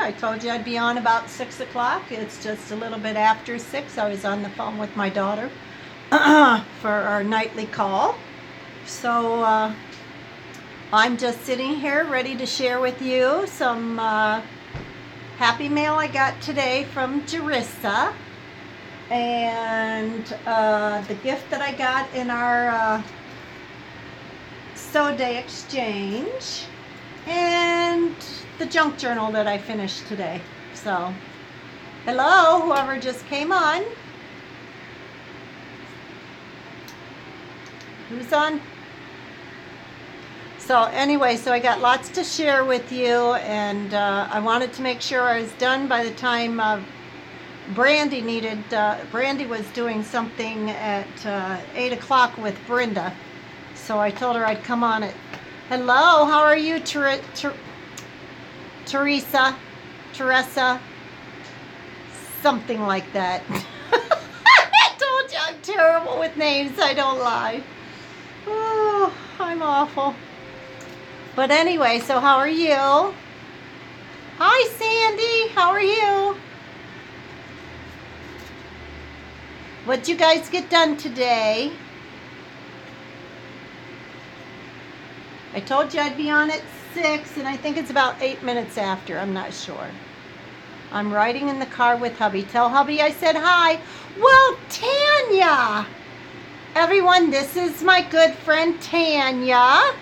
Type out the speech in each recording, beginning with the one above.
I told you I'd be on about 6 o'clock. It's just a little bit after 6. I was on the phone with my daughter for our nightly call. So I'm just sitting here ready to share with you some happy mail I got today from Jerissa. And the gift that I got in our Sew Day exchange. And the junk journal that I finished today. So, hello, whoever just came on. Who's on? So anyway, so I got lots to share with you, and I wanted to make sure I was done by the time Brandy was doing something at 8 o'clock with Brenda. So I told her I'd come on at, hello, how are you, Teresa, something like that. I told you I'm terrible with names, I don't lie. Oh, I'm awful. But anyway, so how are you? Hi, Sandy, how are you? What'd you guys get done today? I told you I'd be on at 6, and I think it's about 8 minutes after. I'm not sure. I'm riding in the car with hubby. Tell hubby I said hi. Well, Tanya! Everyone, this is my good friend Tanya.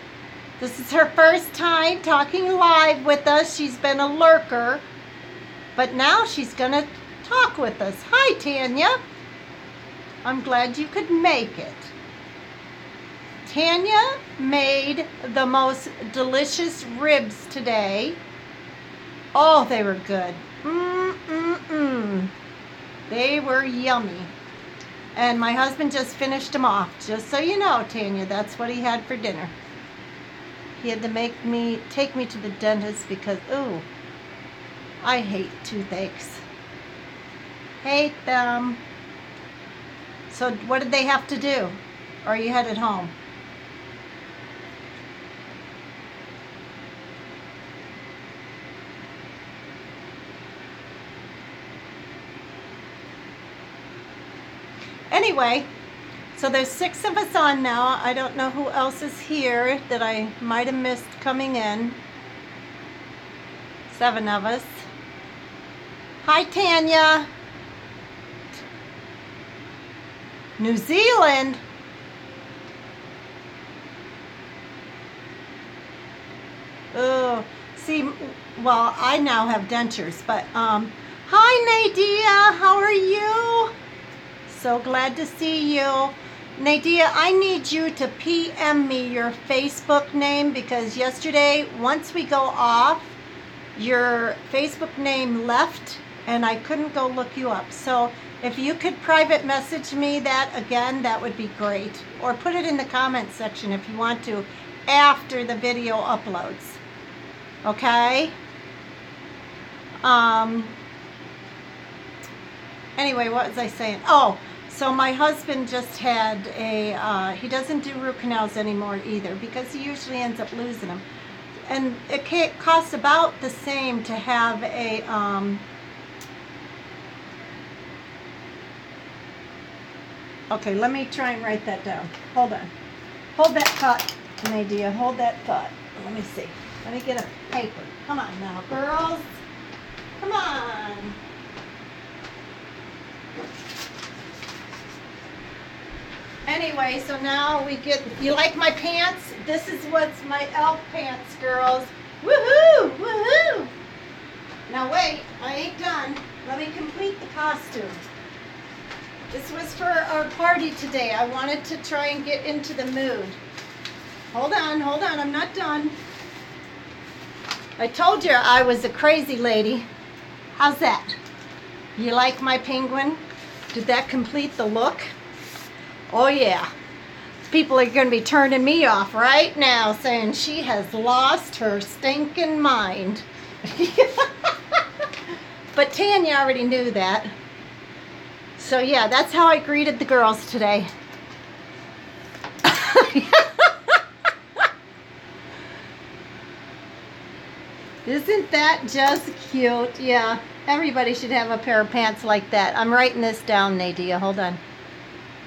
This is her first time talking live with us. She's been a lurker, but now she's going to talk with us. Hi, Tanya. I'm glad you could make it. Tanya made the most delicious ribs today. Oh, they were good. They were yummy. And my husband just finished them off. Just so you know, Tanya, that's what he had for dinner. He had to take me to the dentist because, ooh, I hate toothaches. Hate them. So what did they have to do? Or are you headed home? Anyway, so there's 6 of us on now. I don't know who else is here that I might have missed coming in. 7 of us. Hi, Tanya. New Zealand. Oh, see, well, I now have dentures, but hi, Nadia. How are you? So glad to see you. Nadia, I need you to PM me your Facebook name because yesterday, once we go off, your Facebook name left and I couldn't go look you up. So if you could private message me that again, that would be great. Or put it in the comment section if you want to after the video uploads. Okay? Anyway, what was I saying? Oh, so my husband just had he doesn't do root canals anymore either because he usually ends up losing them. And it costs about the same to have a, okay, let me try and write that down. Hold on. Hold that thought, Nadia. Hold that thought. Let me see. Let me get a paper. Come on now, girls. Come on. Anyway, so now we get, you like my pants? This is what's my elf pants, girls. Woohoo! Woohoo! Now wait, I ain't done. Let me complete the costume. This was for our party today. I wanted to try and get into the mood. Hold on, I'm not done. I told you I was a crazy lady. How's that? You like my penguin? Did that complete the look? Oh yeah. People are going to be turning me off right now saying she has lost her stinking mind. But Tanya already knew that. So yeah, that's how I greeted the girls today. Isn't that just cute? Yeah, everybody should have a pair of pants like that. I'm writing this down, Nadia. Hold on.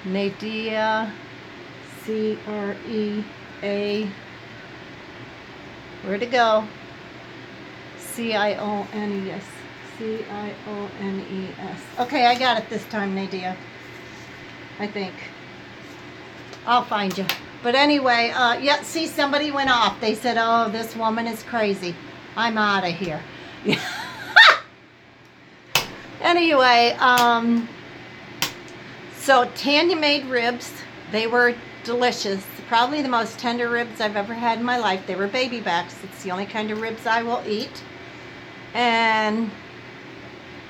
Nadia, C-R-E-A, where'd it go? C-I-O-N-E-S. C-I-O-N-E-S. Okay, I got it this time, Nadia. I think. I'll find you. But anyway, yeah, see, somebody went off. They said, oh, this woman is crazy. I'm out of here. Anyway, so Tanya made ribs. They were delicious. Probably the most tender ribs I've ever had in my life. They were baby backs. It's the only kind of ribs I will eat. And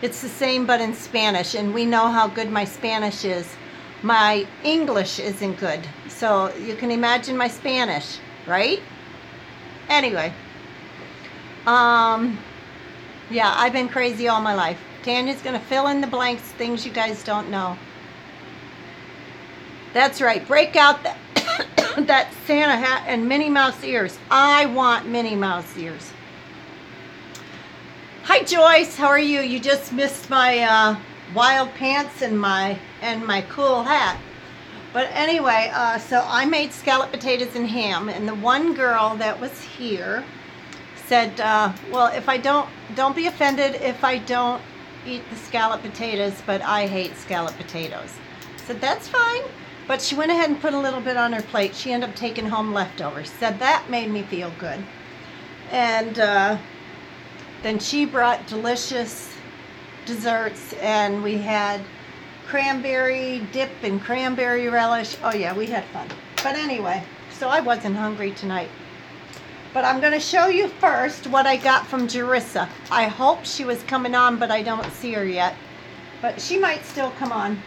it's the same but in Spanish. And we know how good my Spanish is. My English isn't good. So you can imagine my Spanish, right? Anyway. Yeah, I've been crazy all my life. Tanya's going to fill in the blanks, things you guys don't know. That's right. Break out that, that Santa hat and Minnie Mouse ears. I want Minnie Mouse ears. Hi, Joyce. How are you? You just missed my wild pants and my cool hat. But anyway, so I made scalloped potatoes and ham. And the one girl that was here said, well, if I don't be offended if I don't eat the scalloped potatoes, but I hate scalloped potatoes. I said, that's fine. But she went ahead and put a little bit on her plate. She ended up taking home leftovers. Said that made me feel good. And then she brought delicious desserts, and we had cranberry dip and cranberry relish. Oh yeah, we had fun. But anyway, so I wasn't hungry tonight. But I'm going to show you first what I got from Jerissa. I hope she was coming on, but I don't see her yet. But she might still come on.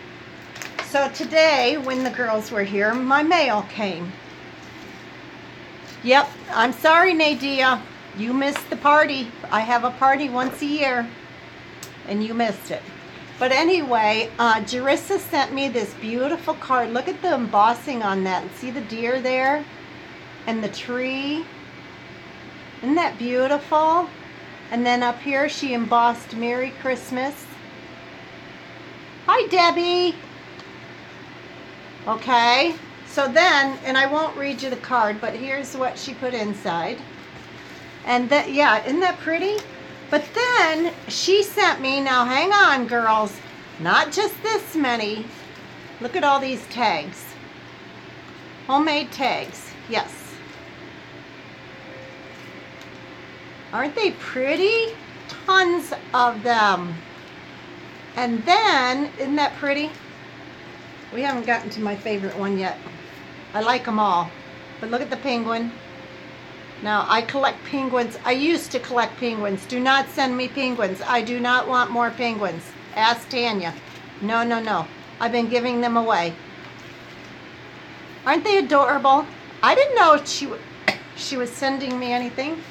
So today, when the girls were here, my mail came. Yep, I'm sorry, Nadia. You missed the party. I have a party once a year, and you missed it. But anyway, Jerissa sent me this beautiful card. Look at the embossing on that. See the deer there? And the tree? Isn't that beautiful? And then up here she embossed Merry Christmas. Hi, Debbie. Okay, so then, and I won't read you the card, but here's what she put inside. And that, yeah, isn't that pretty? But then she sent me, now hang on, girls, not just this many. Look at all these tags. Homemade tags, yes. Aren't they pretty? Tons of them. And then, isn't that pretty? We haven't gotten to my favorite one yet. I like them all. But look at the penguin. Now, I collect penguins. I used to collect penguins. Do not send me penguins. I do not want more penguins. Ask Tanya. No, no, no. I've been giving them away. Aren't they adorable? I didn't know she was sending me anything.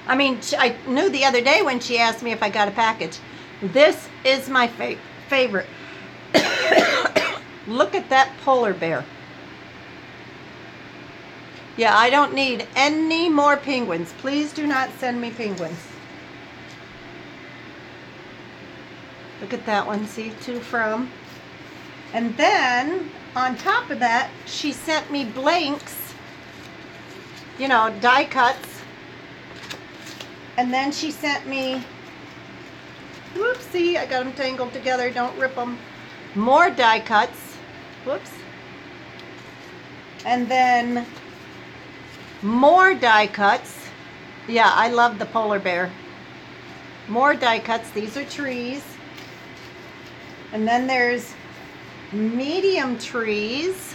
I mean, I knew the other day when she asked me if I got a package. This is my favorite. Look at that polar bear. Yeah, I don't need any more penguins. Please do not send me penguins. Look at that one. See, to from. And then, on top of that, she sent me blanks. You know, die cuts. And then she sent me, whoopsie, I got them tangled together. Don't rip them. More die cuts. Whoops. And then more die cuts. Yeah, I love the polar bear. More die cuts. These are trees. And then there's medium trees.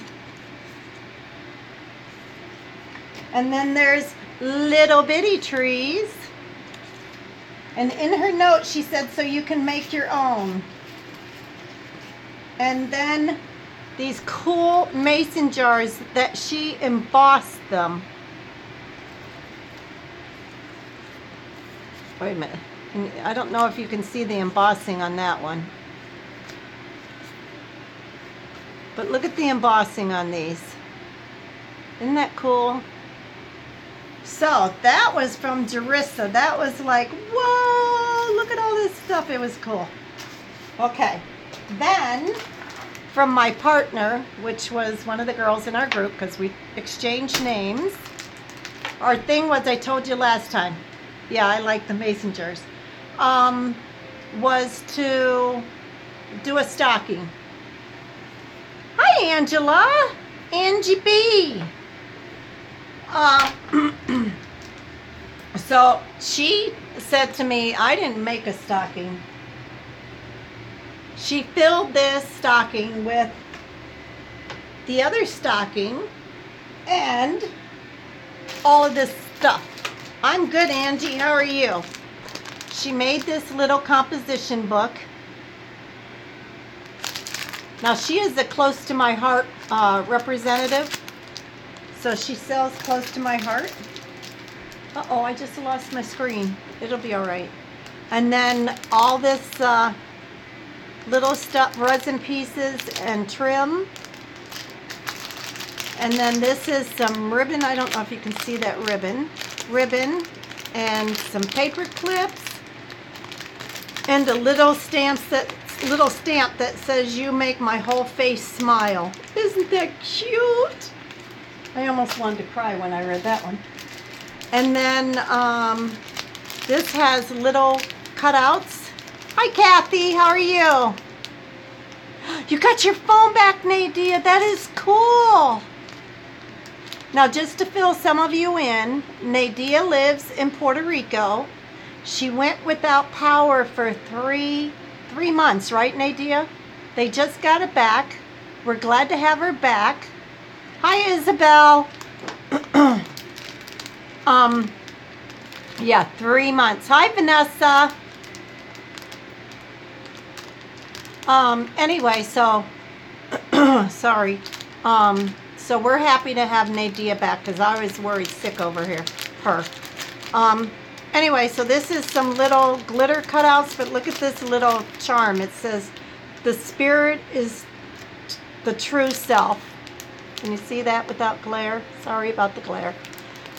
And then there's little bitty trees. And in her note she said, so you can make your own. And then these cool mason jars that she embossed them. Wait a minute. I don't know if you can see the embossing on that one. But look at the embossing on these. Isn't that cool? So that was from Jerissa. That was like, whoa, look at all this stuff. It was cool. Okay. Then from my partner, which was one of the girls in our group, because we exchanged names. Our thing was, I told you last time. Yeah, I like the mason jars. Was to do a stocking. Hi, Angela. Angie B. So she said to me, I didn't make a stocking. She filled this stocking with the other stocking and all of this stuff. I'm good, Angie. How are you? She made this little composition book. Now she is a close to my heart representative. So she sells close to my heart. Uh-oh, I just lost my screen. It'll be all right. And then all this little stuff, resin pieces and trim. And then this is some ribbon. I don't know if you can see that ribbon. Ribbon and some paper clips. And a little stamp that says, "You make my whole face smile." Isn't that cute? I almost wanted to cry when I read that one. And then this has little cutouts. Hi, Kathy. How are you? You got your phone back, Nadia. That is cool. Now, just to fill some of you in, Nadia lives in Puerto Rico. She went without power for three months, right, Nadia? They just got it back. We're glad to have her back. Hi, Isabel. Yeah, 3 months. Hi, Vanessa. Anyway, so, sorry. So we're happy to have Nadia back because I was worried sick over here, her. Anyway, so this is some little glitter cutouts, but look at this little charm. It says, "The spirit is the true self." Can you see that without glare? Sorry about the glare.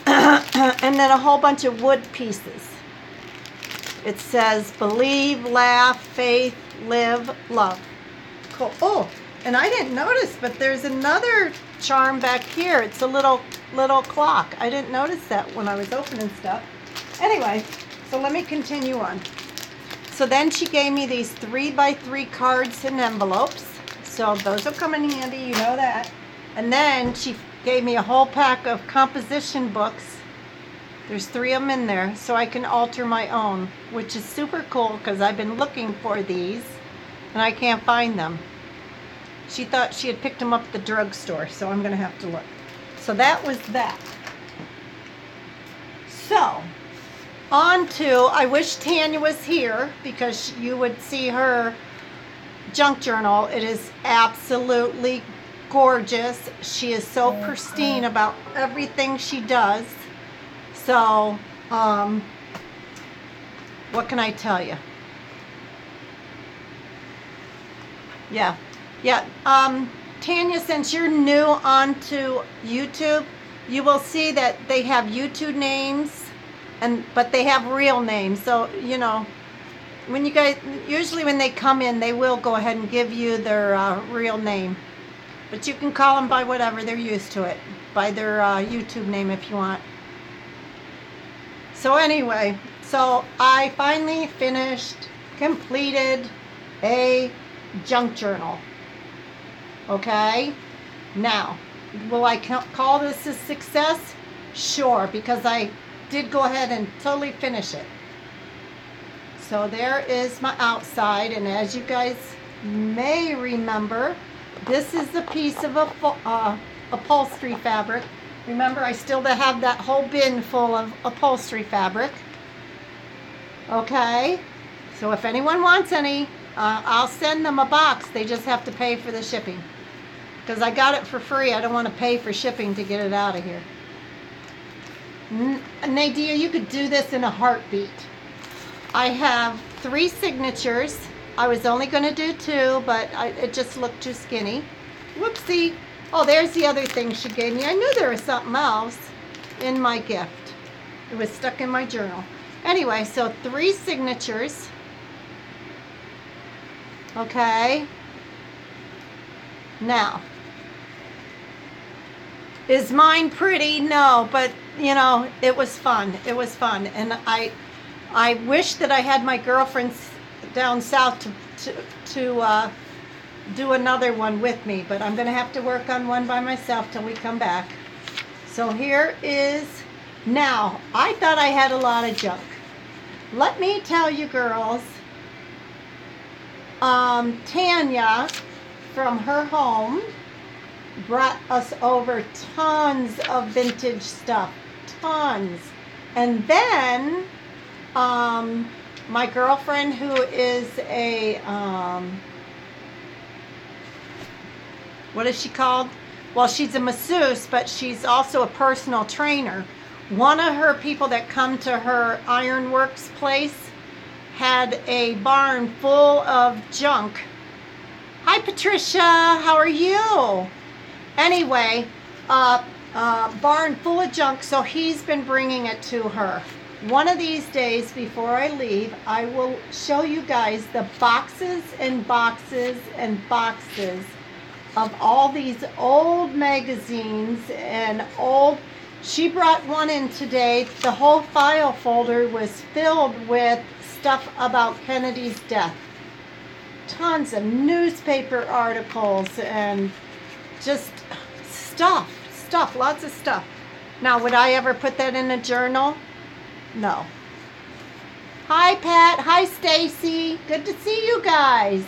And then a whole bunch of wood pieces. It says, "Believe, laugh, faith, live, love." Cool. Oh, and I didn't notice, but there's another charm back here. It's a little clock. I didn't notice that when I was opening stuff. Anyway, so let me continue on. So then she gave me these 3x3 cards and envelopes. So those will come in handy, you know that. And then she gave me a whole pack of composition books. There's 3 of them in there, so I can alter my own, which is super cool because I've been looking for these and I can't find them. She thought she had picked them up at the drugstore, so I'm going to have to look. So that was that. So, on to, I wish Tanya was here because you would see her junk journal. It is absolutely gorgeous. She is so pristine about everything she does. So, what can I tell you? Yeah. Tanya, since you're new onto YouTube, you will see that they have YouTube names, but they have real names. So, you know, when you guys, usually when they come in, they will go ahead and give you their real name. But you can call them by whatever, they're used to it. By their YouTube name if you want. So anyway, so I finally completed a junk journal. Okay? Now, will I call this a success? Sure, because I did go ahead and totally finish it. So there is my outside, and as you guys may remember, this is a piece of upholstery fabric. Remember, I still have that whole bin full of upholstery fabric. Okay? So if anyone wants any, I'll send them a box. They just have to pay for the shipping. Because I got it for free. I don't want to pay for shipping to get it out of here. Nadia, you could do this in a heartbeat. I have 3 signatures. I was only going to do 2, but it just looked too skinny. Whoopsie. Oh, there's the other thing she gave me. I knew there was something else in my gift. It was stuck in my journal. Anyway, so 3 signatures. Okay. Now, is mine pretty? No, but you know, it was fun. It was fun, and I wish that I had my girlfriends down south to do another one with me, but I'm gonna have to work on one by myself till we come back. So here is, now, I thought I had a lot of junk. Let me tell you girls, Tanya from her home brought us over tons of vintage stuff, tons. And then my girlfriend, who is a what is she called? Well, she's a masseuse, but she's also a personal trainer. One of her people that come to her ironworks place had a barn full of junk. Hi, Patricia. How are you? Anyway, barn full of junk, so he's been bringing it to her. One of these days before I leave, I will show you guys the boxes and boxes and boxes of all these old magazines and old. She brought one in today. The whole file folder was filled with stuff about Kennedy's death. Tons of newspaper articles and just stuff, lots of stuff. Now, would I ever put that in a journal? No. Hi, Pat. Hi, Stacy. Good to see you guys.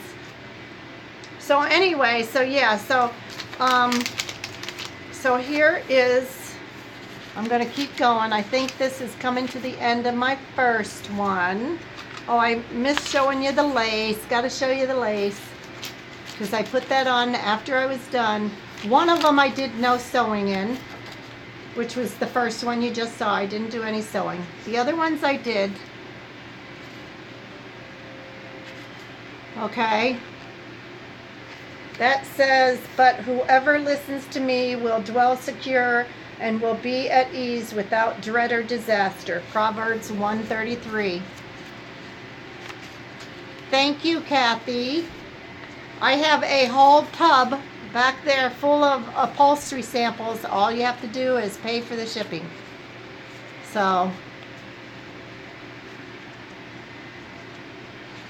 So anyway, so yeah, so here is, I'm going to keep going. I think this is coming to the end of my first one. Oh, I missed showing you the lace. Got to show you the lace because I put that on after I was done. One of them I did no sewing in, which was the first one you just saw. I didn't do any sewing. The other ones I did. Okay. That says, but whoever listens to me will dwell secure and will be at ease without dread or disaster. Proverbs 1:33. Thank you, Kathy. I have a whole tub back there full of upholstery samples. All you have to do is pay for the shipping. So,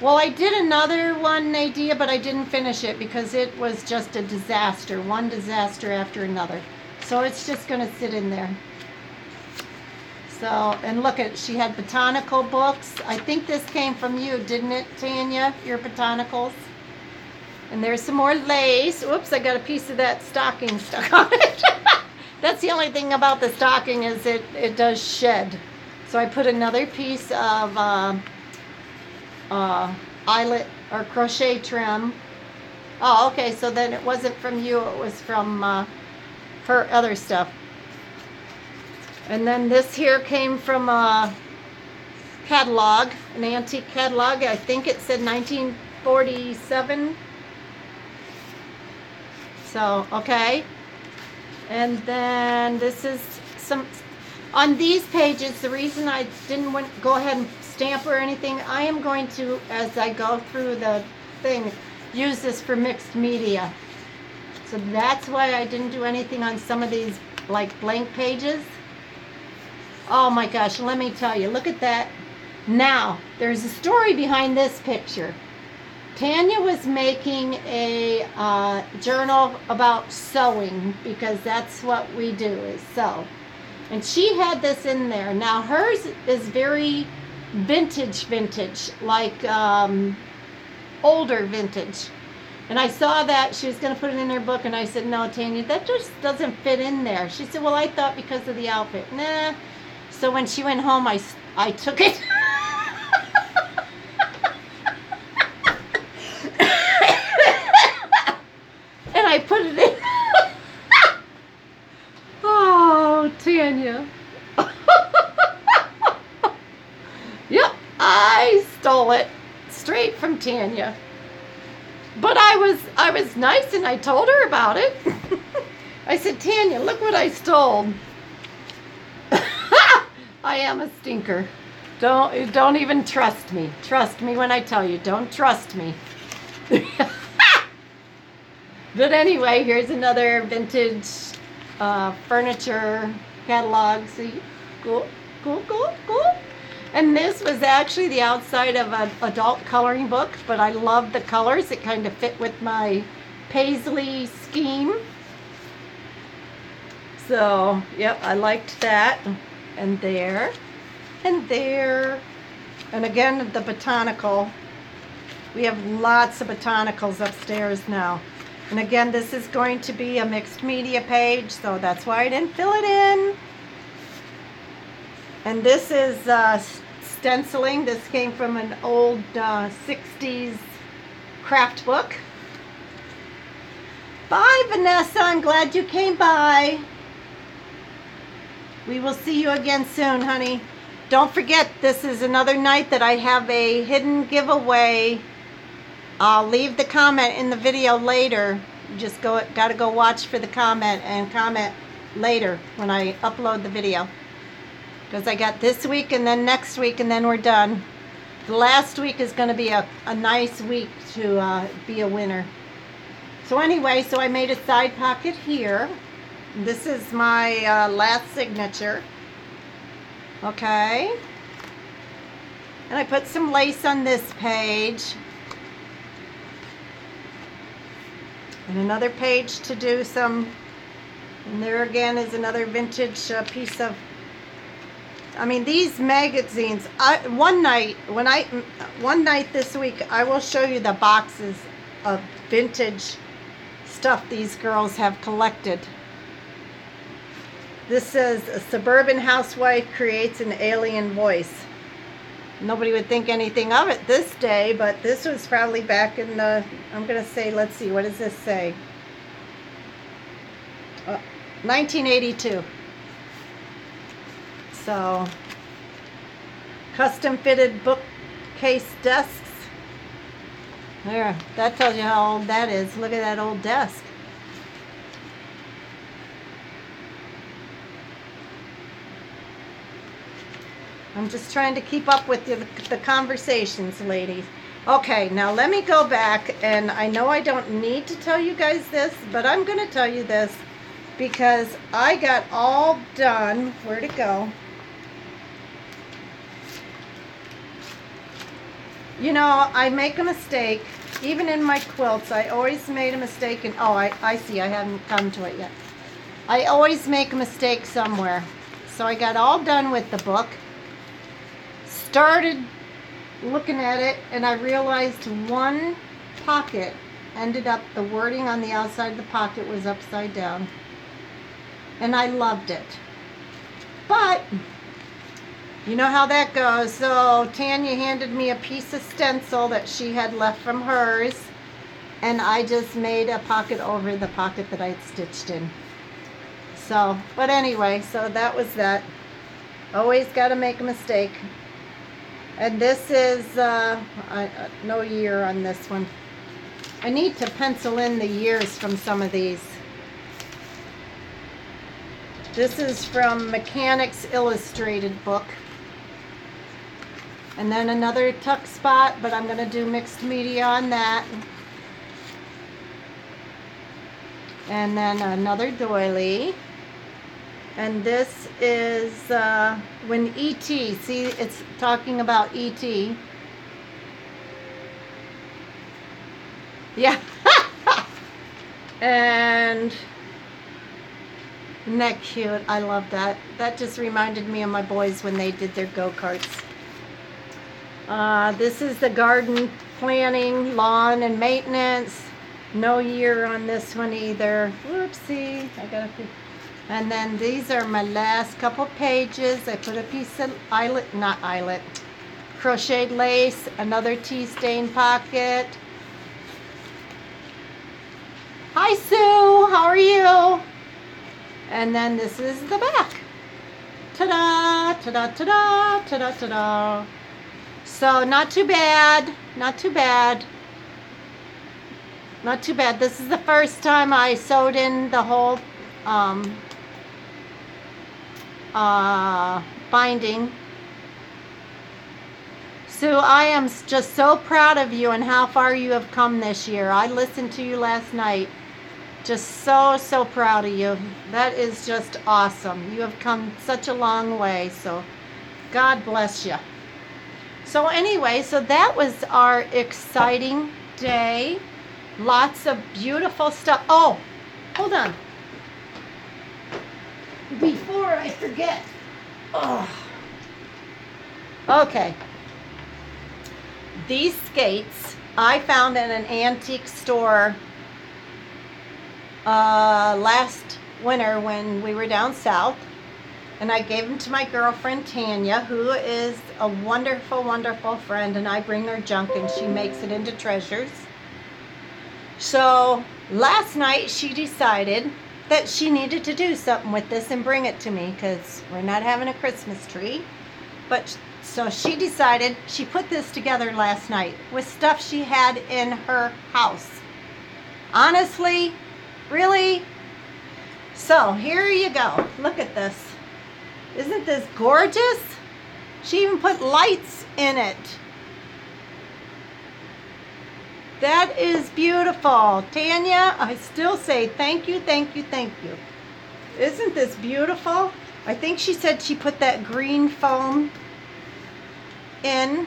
well, I did another one, Nadia, but I didn't finish it because it was just a disaster. One disaster after another. So it's just going to sit in there. So, and look at, she had botanical books. I think this came from you, didn't it, Tanya? Your botanicals. And there's some more lace. Oops, I got a piece of that stocking stuck on it. That's the only thing about the stocking is it does shed. So I put another piece of eyelet or crochet trim. Oh, okay, so then it wasn't from you, it was from her other stuff. And then this here came from a catalog, an antique catalog. I think it said 1947. So, okay. And then this is some, on these pages, the reason I didn't want to go ahead and stamp or anything, I am going to, as I go through the thing, use this for mixed media. So that's why I didn't do anything on some of these like blank pages. Oh my gosh, let me tell you, look at that. Now, there's a story behind this picture. Tanya was making a journal about sewing because that's what we do, is sew. And she had this in there. Now hers is very vintage, like older vintage. And I saw that she was going to put it in her book, and I said, no, Tanya, that just doesn't fit in there. She said, well, I thought because of the outfit. Nah. So when she went home, I took it. And I put it in. Oh, Tanya. Yep, I stole it straight from Tanya. But I was nice and I told her about it. I said, Tanya, look what I stole. I am a stinker. Don't even trust me. Trust me when I tell you. Don't trust me. But anyway, here's another vintage furniture catalog. See, cool. And this was actually the outside of an adult coloring book, but I love the colors. It kind of fit with my paisley scheme. So, yep, I liked that. And there, and there. And again, the botanical. We have lots of botanicals upstairs now. And again, this is going to be a mixed media page, so that's why I didn't fill it in. And this is stenciling. This came from an old 60s craft book. Bye, Vanessa. I'm glad you came by. We will see you again soon, honey. Don't forget, this is another night that I have a hidden giveaway. I'll leave the comment in the video later. You just gotta go watch for the comment and comment later when I upload the video. Because I got this week and then next week and then we're done. The last week is going to be a nice week to be a winner. So anyway, so I made a side pocket here. This is my last signature. Okay. And I put some lace on this page. And another page to do some, and there again is another vintage piece of, I mean, these magazines, one night this week, I will show you the boxes of vintage stuff these girls have collected. This says, a suburban housewife creates an alien voice. Nobody would think anything of it this day, but this was probably back in the, I'm going to say, let's see, what does this say? 1982. So, custom fitted bookcase desks. There, that tells you how old that is. Look at that old desk. I'm just trying to keep up with the conversations, ladies. Okay, now let me go back, and I know I don't need to tell you guys this, but I'm going to tell you this because I got all done. Where'd it go? You know, I make a mistake. Even in my quilts, I always made a mistake. And oh, I see, I haven't come to it yet. I always make a mistake somewhere. So I got all done with the book. Started looking at it, and I realized one pocket ended up, the wording on the outside of the pocket was upside down. And I loved it. But you know how that goes. So Tanya handed me a piece of stencil that she had left from hers, and I just made a pocket over the pocket that I'd stitched in. So, but anyway, so that was that. Always got to make a mistake. And this is no year on this one. I need to pencil in the years from some of these. This is from Mechanics Illustrated book. And then another tuck spot, but I'm going to do mixed media on that. And then another doily. And this is when E.T., see, it's talking about E.T. Yeah. And isn't that cute? I love that. That just reminded me of my boys when they did their go-karts. This is the garden planning, lawn, and maintenance. No year on this one either. Whoopsie. I gotta think. And then these are my last couple pages. I put a piece of crocheted lace, another tea stain pocket. Hi Sue, how are you? And then this is the back. Ta-da, ta-da, ta-da, ta-da, ta-da. So not too bad, not too bad. Not too bad. This is the first time I sewed in the whole binding. Sue, I am just so proud of you and how far you have come this year. I listened to you last night. Just so proud of you. That is just awesome. You have come such a long way, so God bless you. So anyway, so that was our exciting day. Lots of beautiful stuff. Oh, hold on. Before I forget. Oh. Okay. These skates I found in an antique store last winter when we were down south, and I gave them to my girlfriend Tanya, who is a wonderful friend, and I bring her junk and she makes it into treasures. So last night she decided that she needed to do something with this and bring it to me because we're not having a Christmas tree. But so she decided, she put this together last night with stuff she had in her house. Honestly, really? So here you go. Look at this. Isn't this gorgeous? She even put lights in it. That is beautiful. Tanya, I still say thank you. Isn't this beautiful? I think she said she put that green foam in.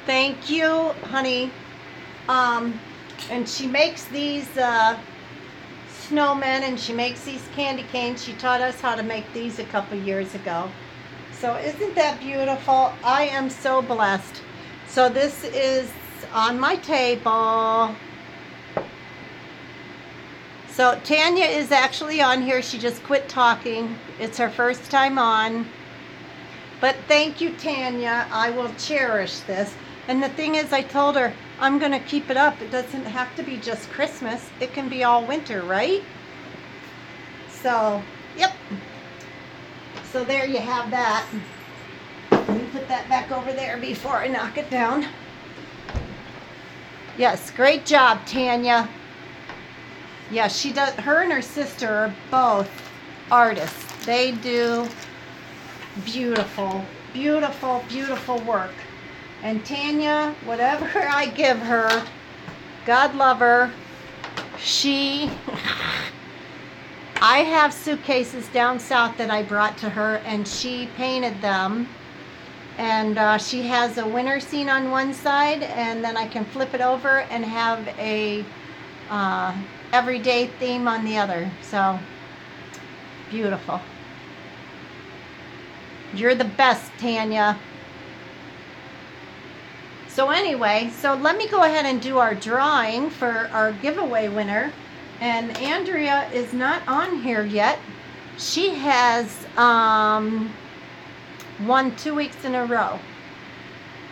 Thank you, honey. And she makes these snowmen, and she makes these candy canes. She taught us how to make these a couple years ago. So isn't that beautiful? I am so blessed. So this is on my table. So Tanya is actually on here. She just quit talking. It's her first time on. But thank you, Tanya. I will cherish this. And the thing is, I told her I'm going to keep it up. It doesn't have to be just Christmas. It can be all winter, right? So, yep. So there you have that. Let me put that back over there before I knock it down. Yes, great job, Tanya. Yeah, she does. Her and her sister are both artists. They do beautiful work. And Tanya, whatever I give her, God love her, I have suitcases down south that I brought to her, and she painted them. And she has a winter scene on one side, and then I can flip it over and have a everyday theme on the other. So, beautiful. You're the best, Tanya. So anyway, so let me go ahead and do our drawing for our giveaway winner. And Andrea is not on here yet. She has won 2 weeks in a row.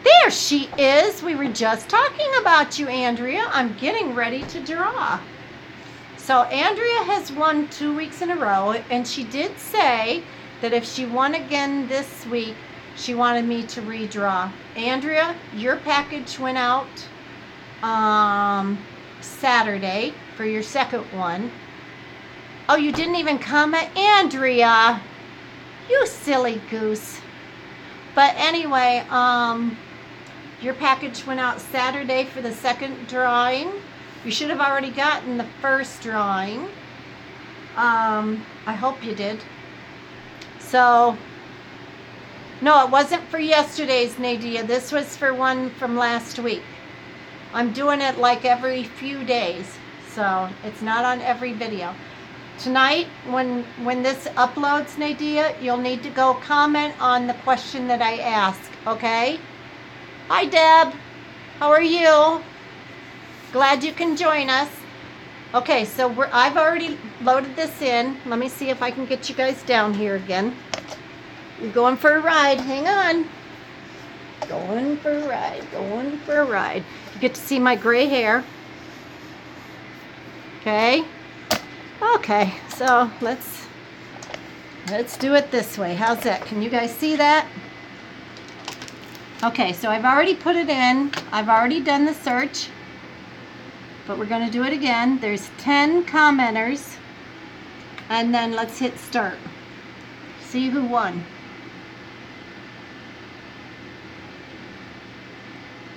There she is. We were just talking about you, Andrea. I'm getting ready to draw. So Andrea has won 2 weeks in a row, and she did say that if she won again this week, she wanted me to redraw. Andrea, your package went out Saturday for your second one. Oh, you didn't even comment? Andrea, you silly goose. But anyway, your package went out Saturday for the second drawing. You should have already gotten the first drawing. I hope you did. So, no, it wasn't for yesterday's, Nadia. This was for one from last week. I'm doing it like every few days, so it's not on every video. Tonight, when this uploads, Nadia, you'll need to go comment on the question that I ask, okay? Hi, Deb. How are you? Glad you can join us. Okay, so I've already loaded this in. Let me see if I can get you guys down here again. You're going for a ride. Hang on. Going for a ride. Going for a ride. You get to see my gray hair. Okay. Okay, so let's do it this way. How's that? Can you guys see that? Okay, so I've already put it in. I've already done the search. But we're going to do it again. There's 10 commenters. And then let's hit start. See who won.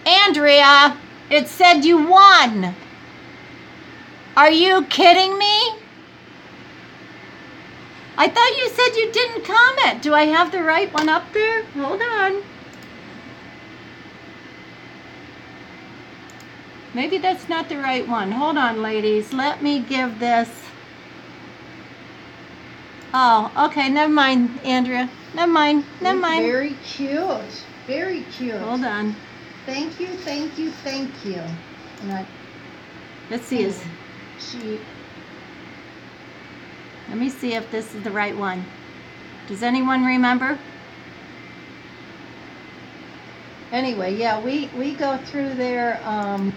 Andrea, it said you won. Are you kidding me? I thought you said you didn't comment. Do I have the right one up there? Hold on. Maybe that's not the right one. Hold on, ladies. Let me give this. Oh, okay. Never mind, Andrea. Never mind. Never mind. Very cute. Very cute. Hold on. Thank you, thank you, thank you. And Let's see. she. Let me see if this is the right one. Does anyone remember? Anyway, yeah, we go through there. No.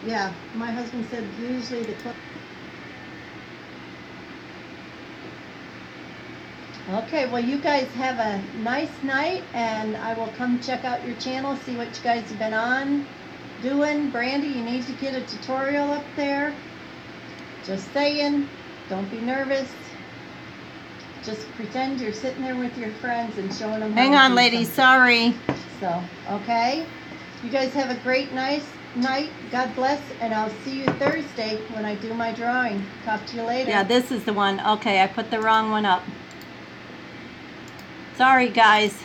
Yeah, my husband said usually the. Okay, well, you guys have a nice night, and I will come check out your channel, see what you guys have been on doing. Brandy, you need to get a tutorial up there. Just saying, don't be nervous. Just pretend you're sitting there with your friends and showing them. Hang on, ladies. Sorry. So, okay. You guys have a great, nice night. God bless, and I'll see you Thursday when I do my drawing. Talk to you later. Yeah, this is the one. Okay, I put the wrong one up. Sorry, guys.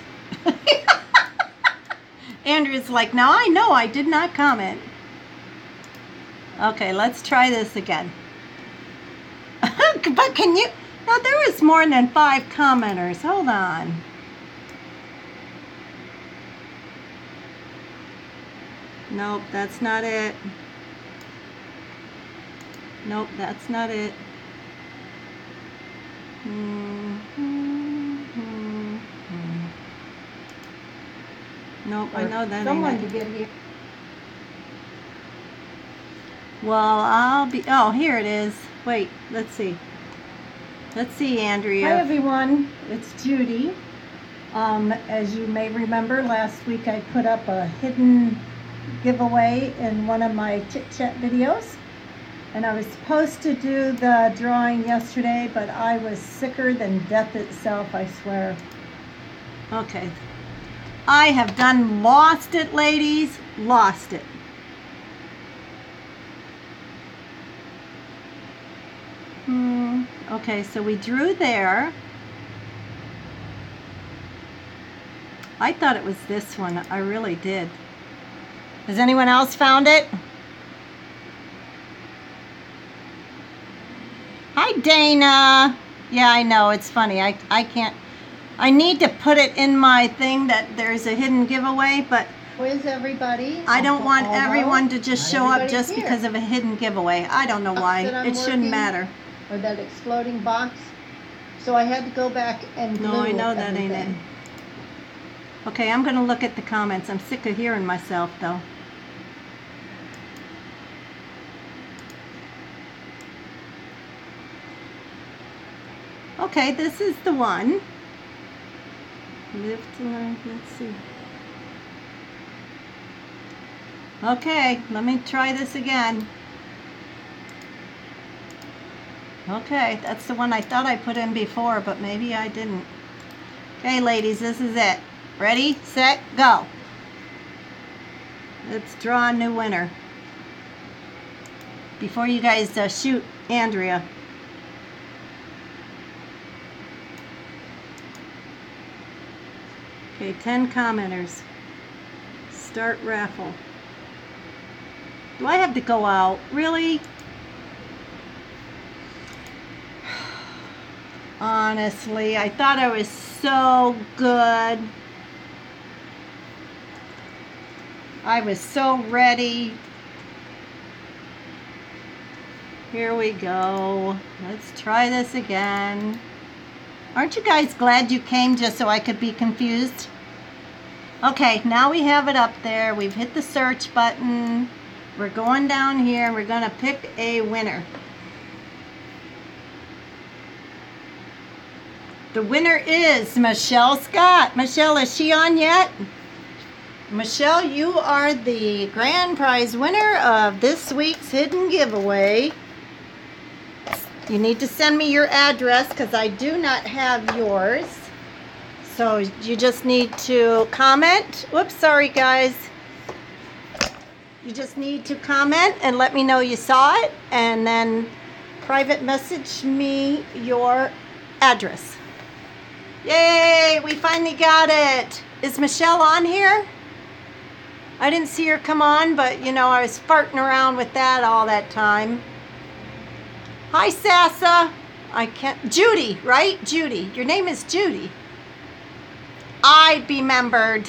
Andrew's like, now I know I did not comment. Okay, let's try this again. But can you... Now, there was more than 5 commenters. Hold on. Nope, that's not it. Nope, that's not it. Nope, I know that. Someone to get here. Well, I'll be... Oh, here it is. Wait, let's see. Let's see, Andrea. Hi, everyone. It's Judy. As you may remember, last week I put up a hidden giveaway in one of my Chit Chat videos. And I was supposed to do the drawing yesterday, but I was sicker than death itself, I swear. Okay. I have done lost it, ladies. Lost it. Okay, so we drew there. I thought it was this one. I really did. Has anyone else found it? Hi, Dana. Yeah, I know. It's funny. I can't. I need to put it in my thing that there's a hidden giveaway, but Where's everybody? I don't want everyone to just show up just because of a hidden giveaway. I don't know why. It shouldn't matter. Or that exploding box. So I had to go back and glue No, I know that everything. ain't it. Okay, I'm going to look at the comments. I'm sick of hearing myself, though. Okay, this is the one. Live to learn. Let's see. Okay, let me try this again. Okay, that's the one I thought I put in before, but maybe I didn't. Okay, ladies, this is it. Ready, set, go. Let's draw a new winner. Before you guys shoot Andrea. Okay, 10 commenters. Start raffle. Do I have to go out? Really? Honestly, I thought I was so good. I was so ready. Here we go. Let's try this again. Aren't you guys glad you came just so I could be confused? Okay, now we have it up there. We've hit the search button. We're going down here. We're going to pick a winner. The winner is Michelle Scott. Michelle, is she on yet? Michelle, you are the grand prize winner of this week's hidden giveaway. You need to send me your address because I do not have yours. So you just need to comment. Whoops, sorry guys. You just need to comment and let me know you saw it, and then private message me your address. Yay, we finally got it. Is Michelle on here? I didn't see her come on, but you know, I was farting around with that all that time. Hi, Sassa. I can't. Judy, right? Judy. Your name is Judy. I remembered.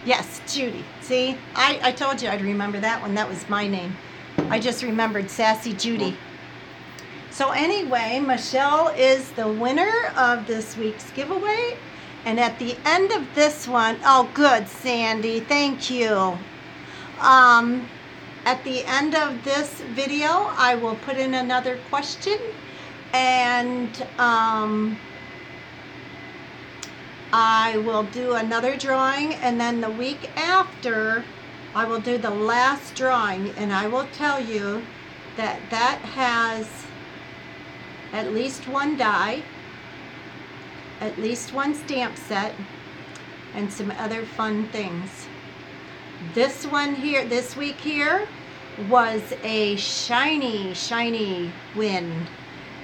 Yes, Judy. See, I told you I'd remember that one. That was my name. I just remembered Sassy Judy. So anyway, Michelle is the winner of this week's giveaway. And at the end of this one, oh good, Sandy, thank you. At the end of this video, I will put in another question, and I will do another drawing, and then the week after, I will do the last drawing, and I will tell you that that has at least one die, at least one stamp set, and some other fun things. This one here, this week here, was a shiny win.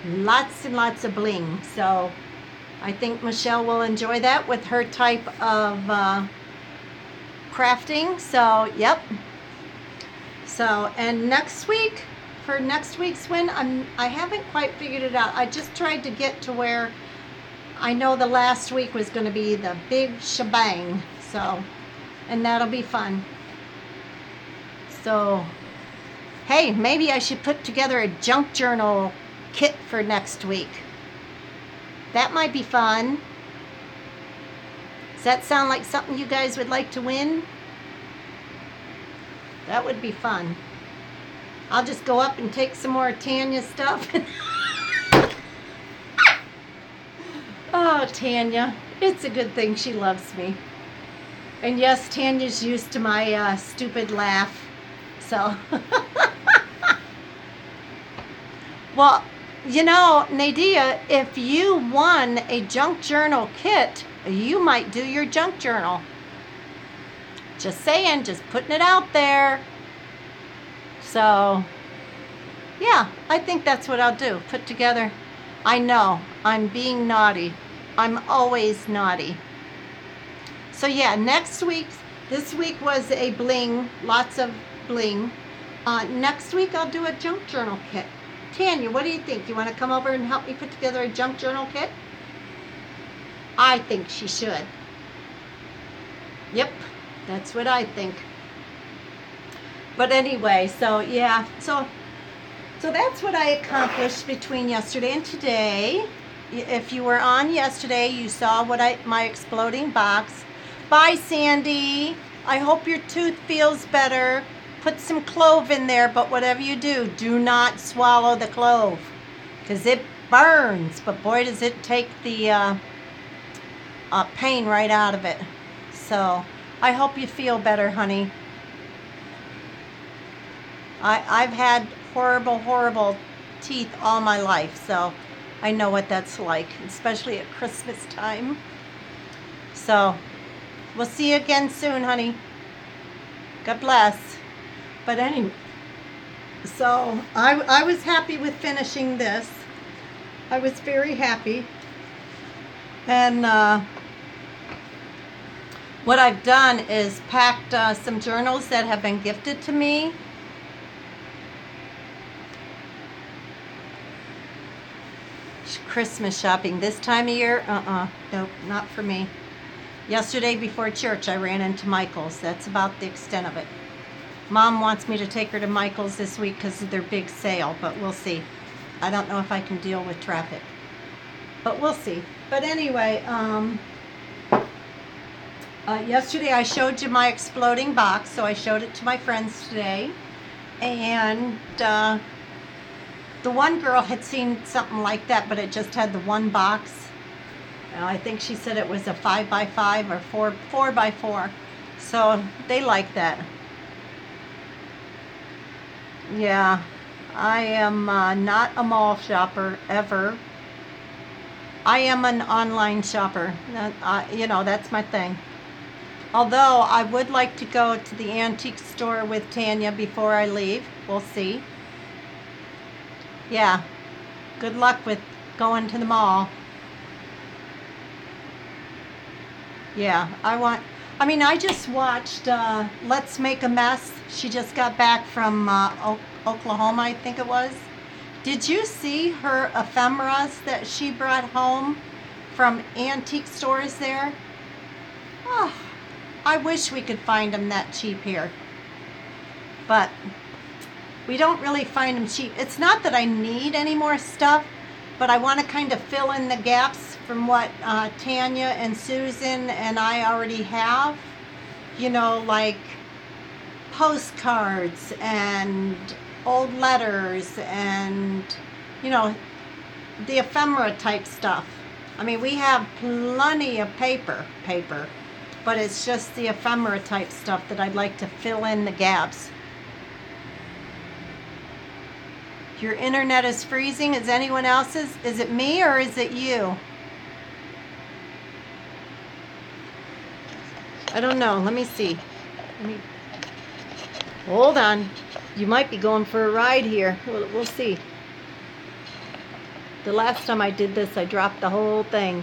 Lots and lots of bling. So I think Michelle will enjoy that with her type of crafting. So, yep. So, and next week, for next week's win, I haven't quite figured it out. I just tried to get to where I know the last week was going to be the big shebang, so, and that'll be fun. So, hey, maybe I should put together a junk journal kit for next week. That might be fun. Does that sound like something you guys would like to win? That would be fun. I'll just go up and take some more Tanya stuff. Oh, Tanya, it's a good thing she loves me. And yes, Tanya's used to my stupid laugh, so. Well, you know, Nadia, if you won a junk journal kit, you might do your junk journal. Just saying, just putting it out there. So, yeah, I think that's what I'll do, put together. I know, I'm being naughty. I'm always naughty. So yeah, next week's, this week was a bling, lots of bling. Next week I'll do a junk journal kit. Tanya, what do you think? You want to come over and help me put together a junk journal kit? I think she should. Yep, that's what I think. But anyway, so yeah, so that's what I accomplished between yesterday and today. If you were on yesterday, you saw what my exploding box. Bye, Sandy. I hope your tooth feels better. Put some clove in there, but whatever you do, do not swallow the clove, because it burns. But boy, does it take the pain right out of it. So I hope you feel better, honey. I've had horrible teeth all my life, so I know what that's like, especially at Christmas time. So we'll see you again soon, honey. God bless. But anyway, so I was happy with finishing this. I was very happy. And what I've done is packed some journals that have been gifted to me. Christmas shopping this time of year? Nope, not for me. Yesterday before church, I ran into Michael's. That's about the extent of it. Mom wants me to take her to Michael's this week because of their big sale, but we'll see. I don't know if I can deal with traffic, but we'll see. But anyway, yesterday I showed you my exploding box, so I showed it to my friends today. And the one girl had seen something like that, but it just had the one box. I think she said it was a 5x5 or 4x4. So they like that. Yeah, I am not a mall shopper ever. I am an online shopper. You know, that's my thing. Although I would like to go to the antique store with Tanya before I leave. We'll see. Yeah, good luck with going to the mall. Yeah, I mean, I just watched Let's Make a Mess. She just got back from Oklahoma, I think it was. Did you see her ephemeras that she brought home from antique stores there? Oh, I wish we could find them that cheap here. But we don't really find them cheap. It's not that I need any more stuff, but I want to kind of fill in the gaps from what Tanya and Susan and I already have. You know, like postcards and old letters and, you know, the ephemera type stuff. I mean, we have plenty of paper, but it's just the ephemera type stuff that I'd like to fill in the gaps. Your internet is freezing. Is anyone else's? Is it me or is it you? I don't know. Let me see. Hold on. You might be going for a ride here. We'll see. The last time I did this, I dropped the whole thing.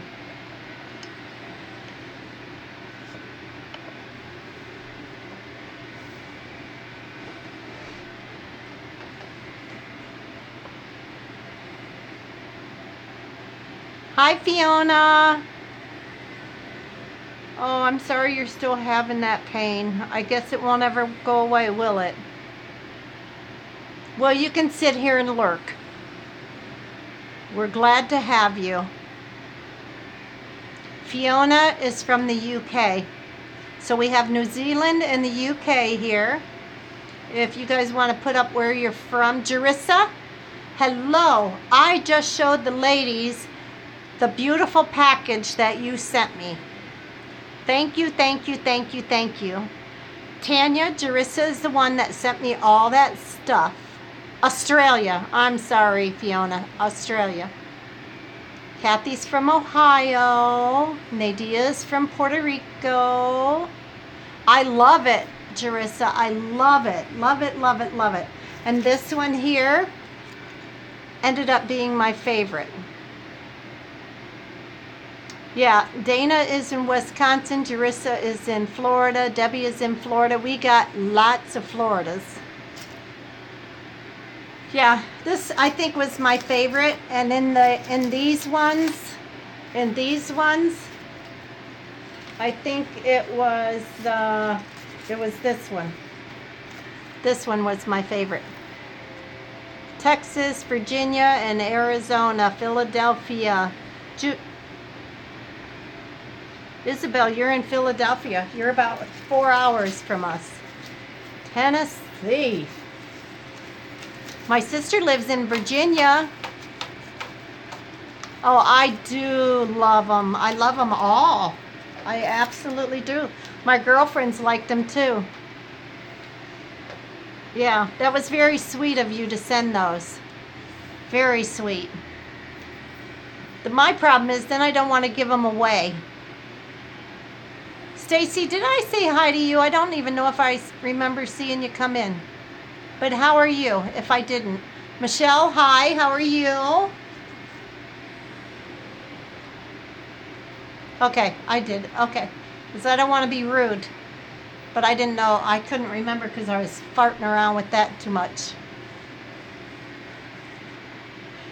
Hi, Fiona. Oh, I'm sorry you're still having that pain. I guess it won't ever go away, will it? Well, you can sit here and lurk. We're glad to have you. Fiona is from the UK. So we have New Zealand and the UK here. If you guys want to put up where you're from. Jerissa, hello. I just showed the ladies the beautiful package that you sent me. Thank you, thank you, thank you, thank you. Tanya, Jerissa is the one that sent me all that stuff. Australia. I'm sorry, Fiona. Australia. Kathy's from Ohio. Nadia's from Puerto Rico. I love it, Jerissa. I love it. Love it, love it, love it. And this one here ended up being my favorite. Yeah, Dana is in Wisconsin. Jerissa is in Florida. Debbie is in Florida. We got lots of Floridas. Yeah, this I think was my favorite. And in these ones, I think it was this one. This one was my favorite. Texas, Virginia, and Arizona, Philadelphia. Isabel, you're in Philadelphia. You're about 4 hours from us. Tennessee. My sister lives in Virginia. Oh, I do love them. I love them all. I absolutely do. My girlfriends liked them too. Yeah, that was very sweet of you to send those. Very sweet. My problem is then I don't want to give them away. Stacy, did I say hi to you? I don't even know if I remember seeing you come in. But how are you if I didn't? Michelle, hi, how are you? Okay, I did. Okay. Because I don't want to be rude. But I didn't know. I couldn't remember because I was farting around with that too much.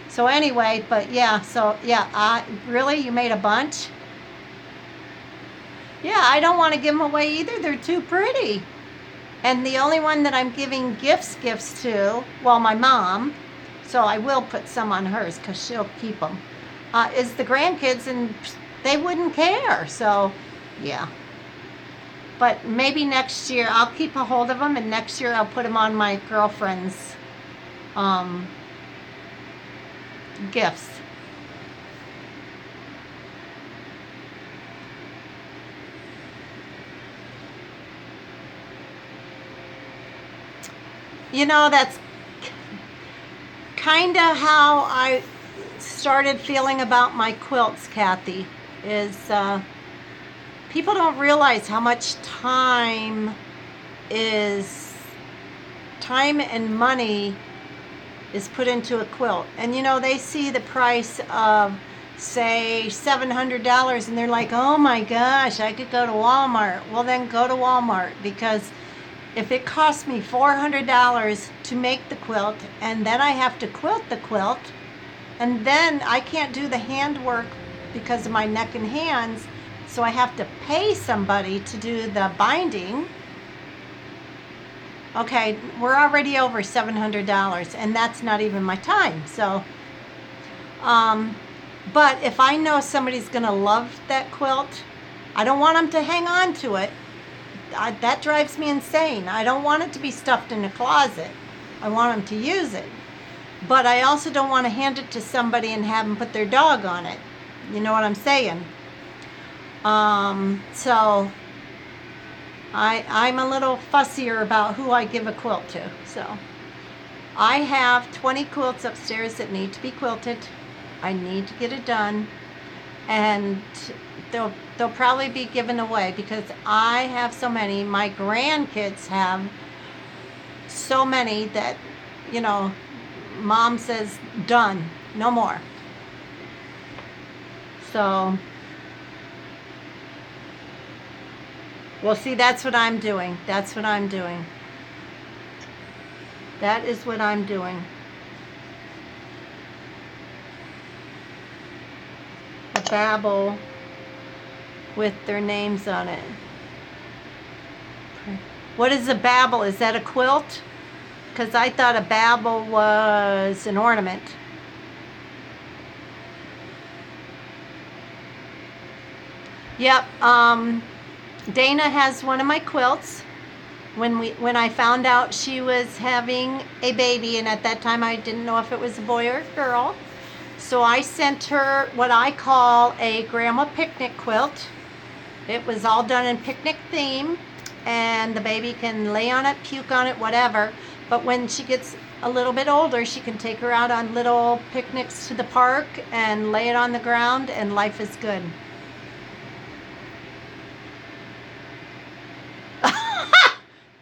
So anyway, but yeah, so yeah, really? You made a bunch? Yeah, I don't want to give them away either. They're too pretty. And the only one that I'm giving gifts to, well, my mom, so I will put some on hers because she'll keep them, is the grandkids, and they wouldn't care. So, yeah. But maybe next year I'll keep a hold of them, and next year I'll put them on my girlfriend's gifts. you know, that's kind of how I started feeling about my quilts, Kathy, is people don't realize how much time and money is put into a quilt. And you know, they see the price of, say, $700 and they're like, oh my gosh, I could go to Walmart. Well, then go to Walmart, because if it costs me $400 to make the quilt, and then I have to quilt the quilt, and then I can't do the handwork because of my neck and hands, so I have to pay somebody to do the binding. Okay, we're already over $700, and that's not even my time. So, but if I know somebody's gonna love that quilt, I don't want them to hang on to it. That drives me insane. I don't want it to be stuffed in a closet. I want them to use it. But I also don't want to hand it to somebody and have them put their dog on it. You know what I'm saying? So I'm a little fussier about who I give a quilt to. So I have 20 quilts upstairs that need to be quilted. I need to get it done. And they'll probably be given away because I have so many. My grandkids have so many that, you know, Mom says, done, no more. So, well, see, that's what I'm doing. That's what I'm doing. That is what I'm doing. A Babel with their names on it. What is a Babel? Is that a quilt? Because I thought a Babel was an ornament. Yep. Dana has one of my quilts. When I found out she was having a baby, and at that time I didn't know if it was a boy or a girl, so I sent her what I call a grandma picnic quilt. It was all done in picnic theme, and the baby can lay on it, puke on it, whatever. But when she gets a little bit older, she can take her out on little picnics to the park and lay it on the ground, and life is good.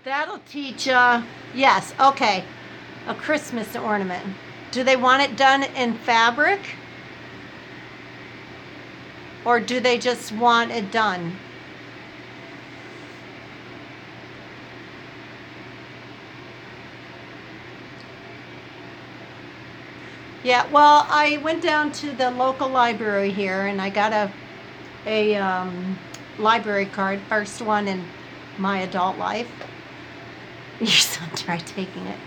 That'll teach, yes, okay, a Christmas ornament. Do they want it done in fabric? Or do they just want it done? Yeah, well, I went down to the local library here and I got a library card, first one in my adult life. Your son tried taking it.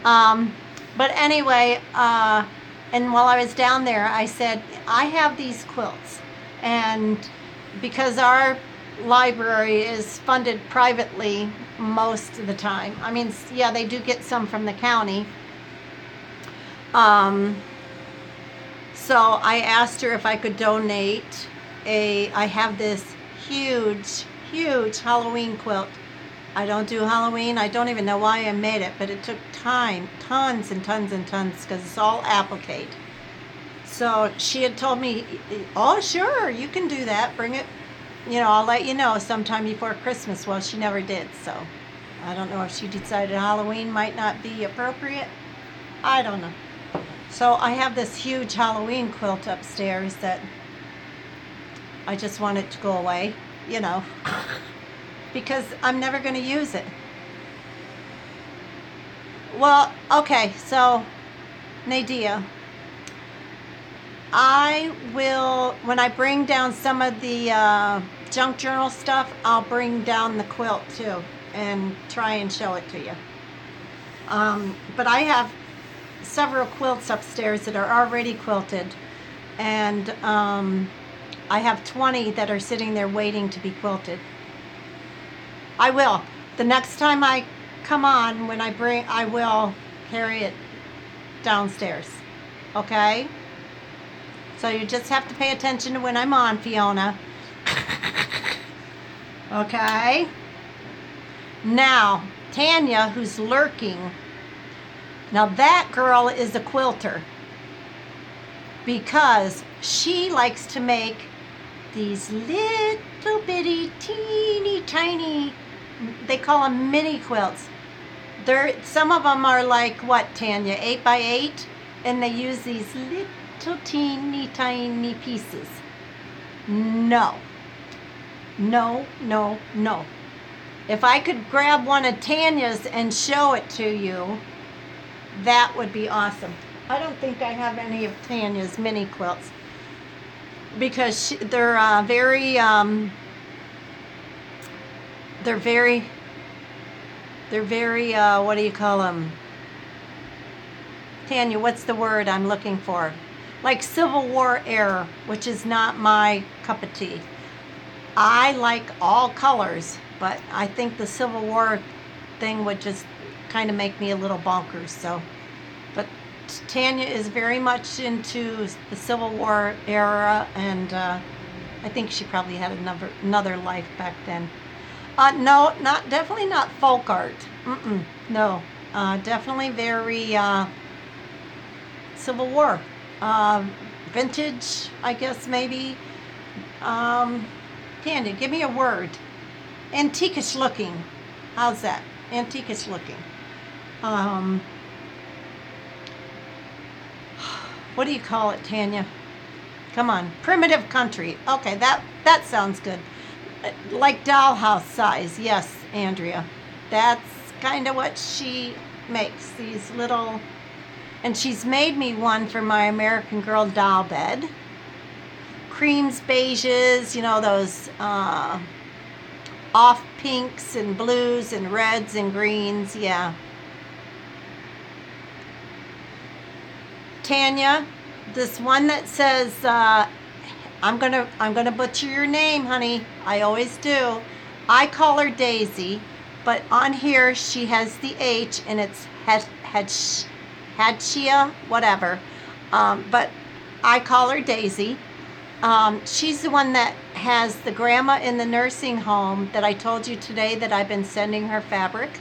But anyway, and while I was down there, I said, I have these quilts. And because our library is funded privately most of the time, I mean, yeah, they do get some from the county. So I asked her if I could donate I have this huge Halloween quilt. I don't do Halloween. I don't even know why I made it, but it took time, tons and tons and tons, because it's all applique. So she had told me, oh, sure, you can do that. Bring it, you know, I'll let you know sometime before Christmas. Well, she never did, so I don't know if she decided Halloween might not be appropriate. I don't know. So I have this huge Halloween quilt upstairs that I just want it to go away, you know, because I'm never going to use it. Well, okay, so Nadia, I will, when I bring down some of the junk journal stuff, I'll bring down the quilt too and try and show it to you. But I have several quilts upstairs that are already quilted, and I have 20 that are sitting there waiting to be quilted. I will. The next time I come on, when I will carry it downstairs. Okay? So you just have to pay attention to when I'm on, Fiona. Okay? Now, Tanya, who's lurking, Now that girl is a quilter because she likes to make these little bitty, teeny tiny, they call them mini quilts. Some of them are like, what, Tanya, 8 by 8? And they use these little teeny tiny pieces. No. No, no, no. If I could grab one of Tanya's and show it to you, that would be awesome. I don't think I have any of Tanya's mini quilts because they're very, what do you call them? Tanya, what's the word I'm looking for? Like Civil War era, which is not my cup of tea. I like all colors, but I think the Civil War thing would just kind of make me a little bonkers. So, but Tanya is very much into the Civil War era, and I think she probably had another life back then. No, definitely not folk art. No, definitely very Civil War, vintage, I guess maybe. Tanya, give me a word. Antiquish looking. How's that? Antiquish looking. What do you call it, Tanya? Come on. Primitive country. Okay, that sounds good. Like dollhouse size. Yes, Andrea. That's kind of what she makes. These little... And she's made me one for my American Girl doll bed. Creams, beiges, you know, those off pinks and blues and reds and greens. Yeah. Tanya, this one that says, I'm gonna butcher your name, honey. I always do. I call her Daisy, but on here she has the H and it's Hadshia, whatever. But I call her Daisy. She's the one that has the grandma in the nursing home that I told you today that I've been sending her fabric.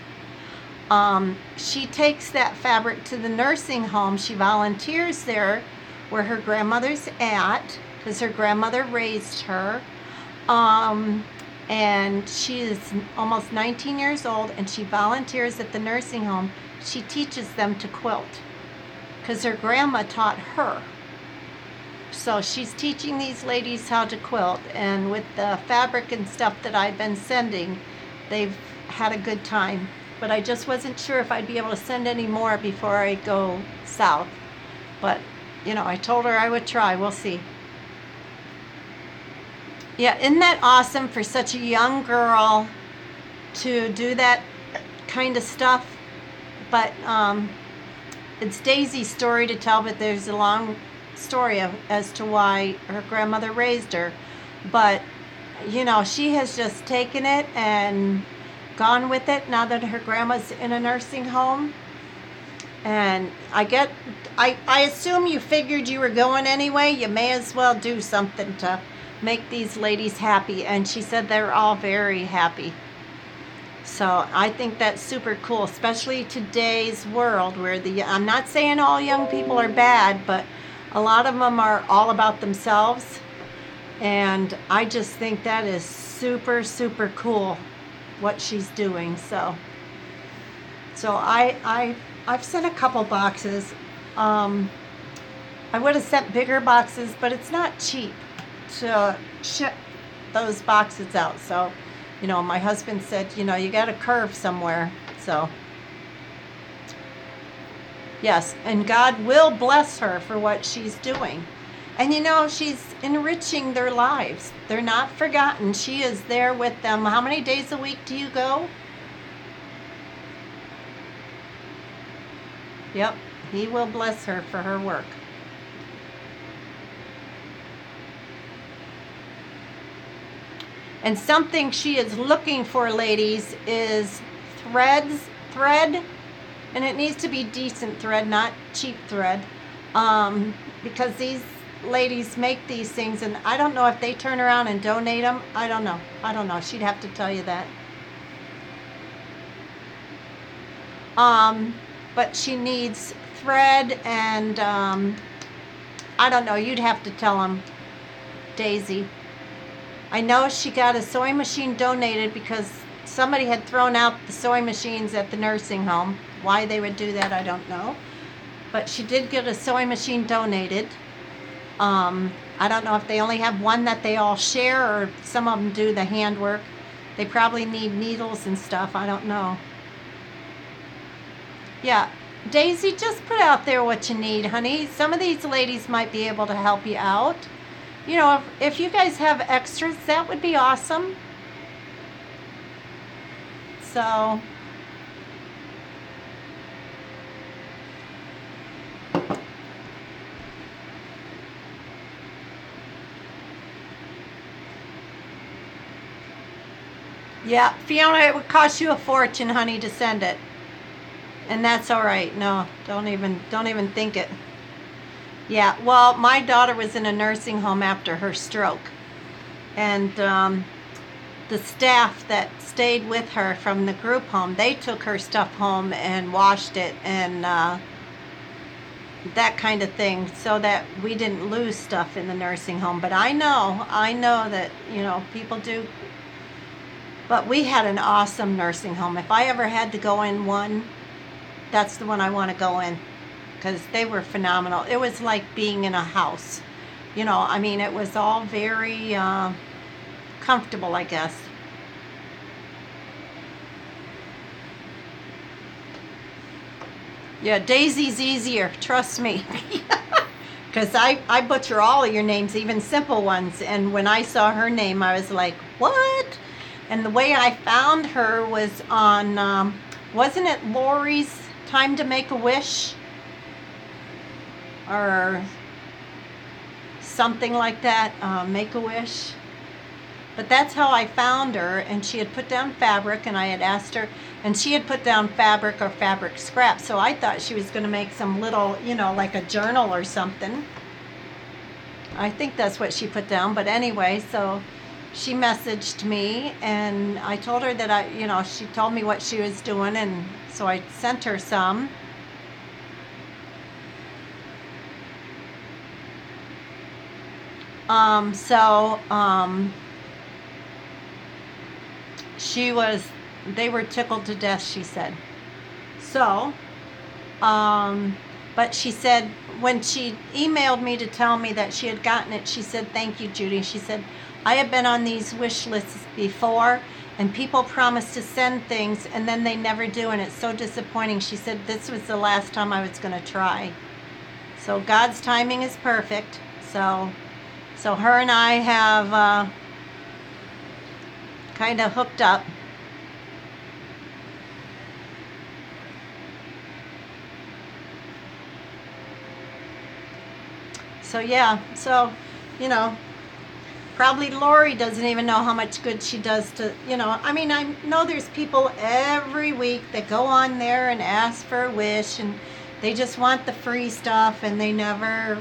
She takes that fabric to the nursing home. She volunteers there where her grandmother's at because her grandmother raised her. And she is almost 19 years old and she volunteers at the nursing home. She teaches them to quilt because her grandma taught her. So she's teaching these ladies how to quilt, and with the fabric and stuff that I've been sending, they've had a good time. But I just wasn't sure if I'd be able to send any more before I go south. But, you know, I told her I would try. We'll see. Yeah, isn't that awesome for such a young girl to do that kind of stuff? But it's Daisy's story to tell, but there's a long story as to why her grandmother raised her. But, you know, she has just taken it and gone with it now that her grandma's in a nursing home. And I assume you figured you were going anyway. You may as well do something to make these ladies happy. And she said they're all very happy. So I think that's super cool, especially today's world where I'm not saying all young people are bad, but a lot of them are all about themselves. And I just think that is super, super cool what she's doing. So I've sent a couple boxes. I would have sent bigger boxes, but it's not cheap to ship those boxes out. So, you know, my husband said, you know, you got to curve somewhere. So, yes, and God will bless her for what she's doing. And, you know, she's enriching their lives. They're not forgotten. She is there with them. How many days a week do you go? Yep, he will bless her for her work. And something she is looking for, ladies, is thread, and it needs to be decent thread, not cheap thread, because these ladies make these things, and I don't know if they turn around and donate them. I don't know. She'd have to tell you that. but she needs thread and I don't know, you'd have to tell them, Daisy. I know she got a sewing machine donated because somebody had thrown out the sewing machines at the nursing home. Why they would do that, I don't know. But she did get a sewing machine donated. I don't know if they only have one that they all share or some of them do the handwork. They probably need needles and stuff. I don't know. Yeah, Daisy, just put out there what you need, honey. Some of these ladies might be able to help you out. You know, if you guys have extras, that would be awesome. So, yeah, Fiona, it would cost you a fortune, honey, to send it. And that's all right. No, don't even think it. Yeah, well, my daughter was in a nursing home after her stroke. And the staff that stayed with her from the group home, they took her stuff home and washed it and that kind of thing, so that we didn't lose stuff in the nursing home. But I know that, you know, people do. But we had an awesome nursing home. If I ever had to go in one, that's the one I want to go in, because they were phenomenal. It was like being in a house. You know, I mean, it was all very comfortable, I guess. Yeah, Daisy's easier, trust me. Because I butcher all of your names, even simple ones. And when I saw her name, I was like, what? And the way I found her was on, wasn't it Lori's Time to Make a Wish? Or something like that, Make-A-Wish. But that's how I found her, and she had put down fabric, and I had asked her, and she had put down fabric or fabric scraps, so I thought she was going to make some little, you know, like a journal or something. I think that's what she put down, but anyway, so she messaged me, and I told her that you know, she told me what she was doing, and so I sent her some. They were tickled to death, she said. So, but she said, when she emailed me to tell me that she had gotten it, she said, thank you, Judy. She said, I have been on these wish lists before, and people promise to send things, and then they never do, and it's so disappointing. She said, this was the last time I was going to try. So God's timing is perfect. So her and I have kind of hooked up. So yeah, so, you know, probably Lori doesn't even know how much good she does to, you know, I mean, I know there's people every week that go on there and ask for a wish, and they just want the free stuff, and they never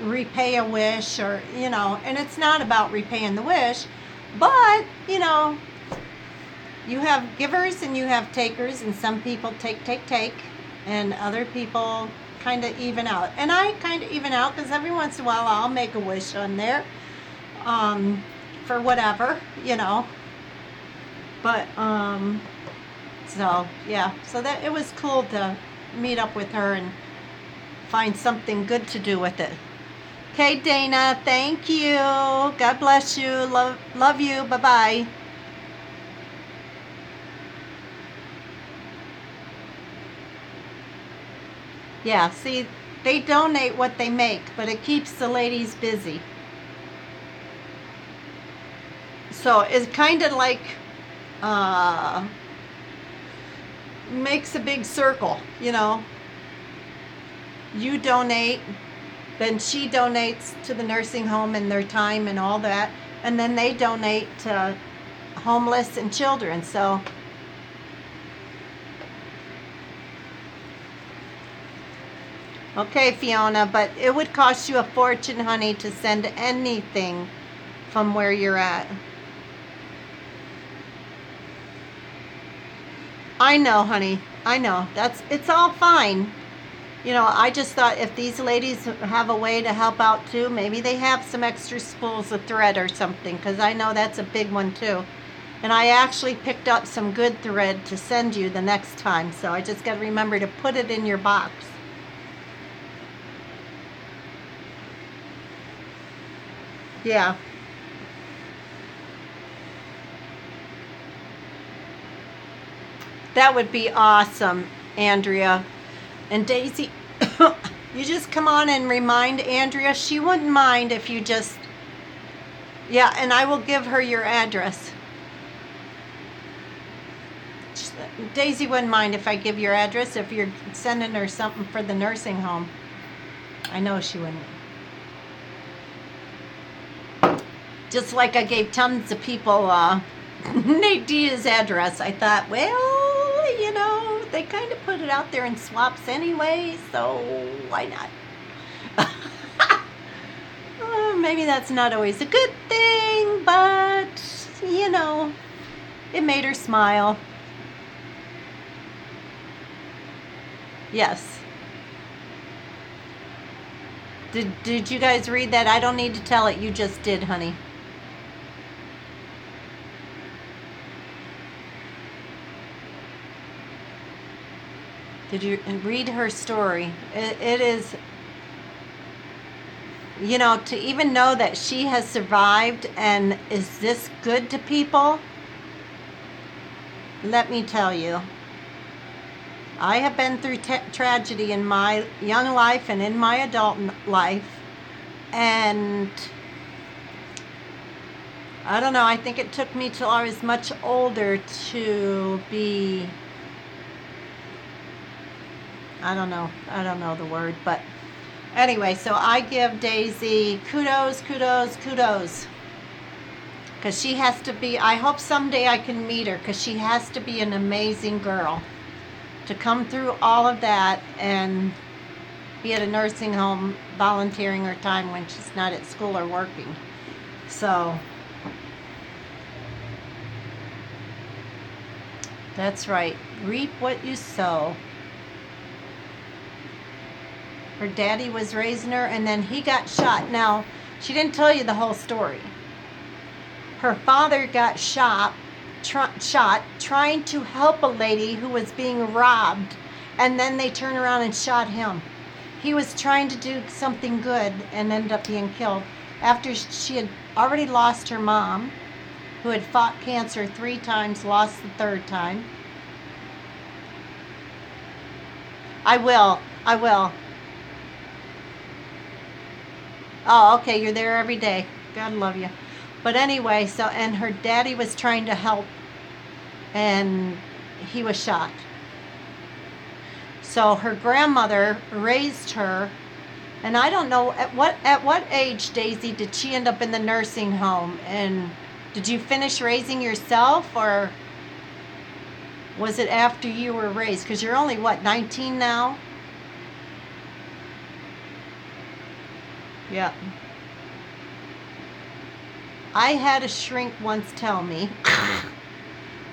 repay a wish, or, you know, and it's not about repaying the wish, but, you know, you have givers and you have takers, and some people take, and other people kind of even out. And I kind of even out, because every once in a while I'll make a wish on there, for whatever, you know. But so yeah, so that it was cool to meet up with her and find something good to do with it. Okay, Dana, thank you. God bless you. Love you. Bye-bye. Yeah, see, they donate what they make, but it keeps the ladies busy. So it's kind of like makes a big circle, you know. You donate, then she donates to the nursing home and their time and all that, and then they donate to homeless and children. So okay, Fiona, but it would cost you a fortune, honey, to send anything from where you're at. I know, honey. I know. It's all fine. You know, I just thought if these ladies have a way to help out too, maybe they have some extra spools of thread or something, because I know that's a big one too. And I actually picked up some good thread to send you the next time, so I just got to remember to put it in your box. Yeah. That would be awesome, Andrea. And Daisy, you just come on and remind Andrea. She wouldn't mind if you just, yeah, and I will give her your address. Daisy wouldn't mind if I give your address if you're sending her something for the nursing home. I know she wouldn't. Just like I gave tons of people Nate Diaz's address. I thought, well, you know, they kind of put it out there in swaps anyway, so why not? Maybe that's not always a good thing, but, you know, it made her smile. Yes. Did you guys read that? I don't need to tell it. You just did, honey. Did you read her story? It is, you know, to even know that she has survived and is this good to people, let me tell you. I have been through tragedy in my young life and in my adult life, and I don't know, I think it took me till I was much older to be, I don't know the word, but anyway, so I give Daisy kudos, kudos, kudos. Because she has to be, I hope someday I can meet her, because she has to be an amazing girl to come through all of that and be at a nursing home volunteering her time when she's not at school or working. So that's right. Reap what you sow. Her daddy was raising her, and then he got shot. Now, she didn't tell you the whole story. Her father got shot trying to help a lady who was being robbed, and then they turned around and shot him. He was trying to do something good and ended up being killed after she had already lost her mom, who had fought cancer 3 times, lost the 3rd time. I will. Oh, okay, you're there every day. God love you. But anyway, so, and her daddy was trying to help, and he was shot. So her grandmother raised her, and I don't know, at what age, Daisy, did she end up in the nursing home? And did you finish raising yourself, or was it after you were raised? Because you're only, what, 19 now? Yeah. I had a shrink once tell me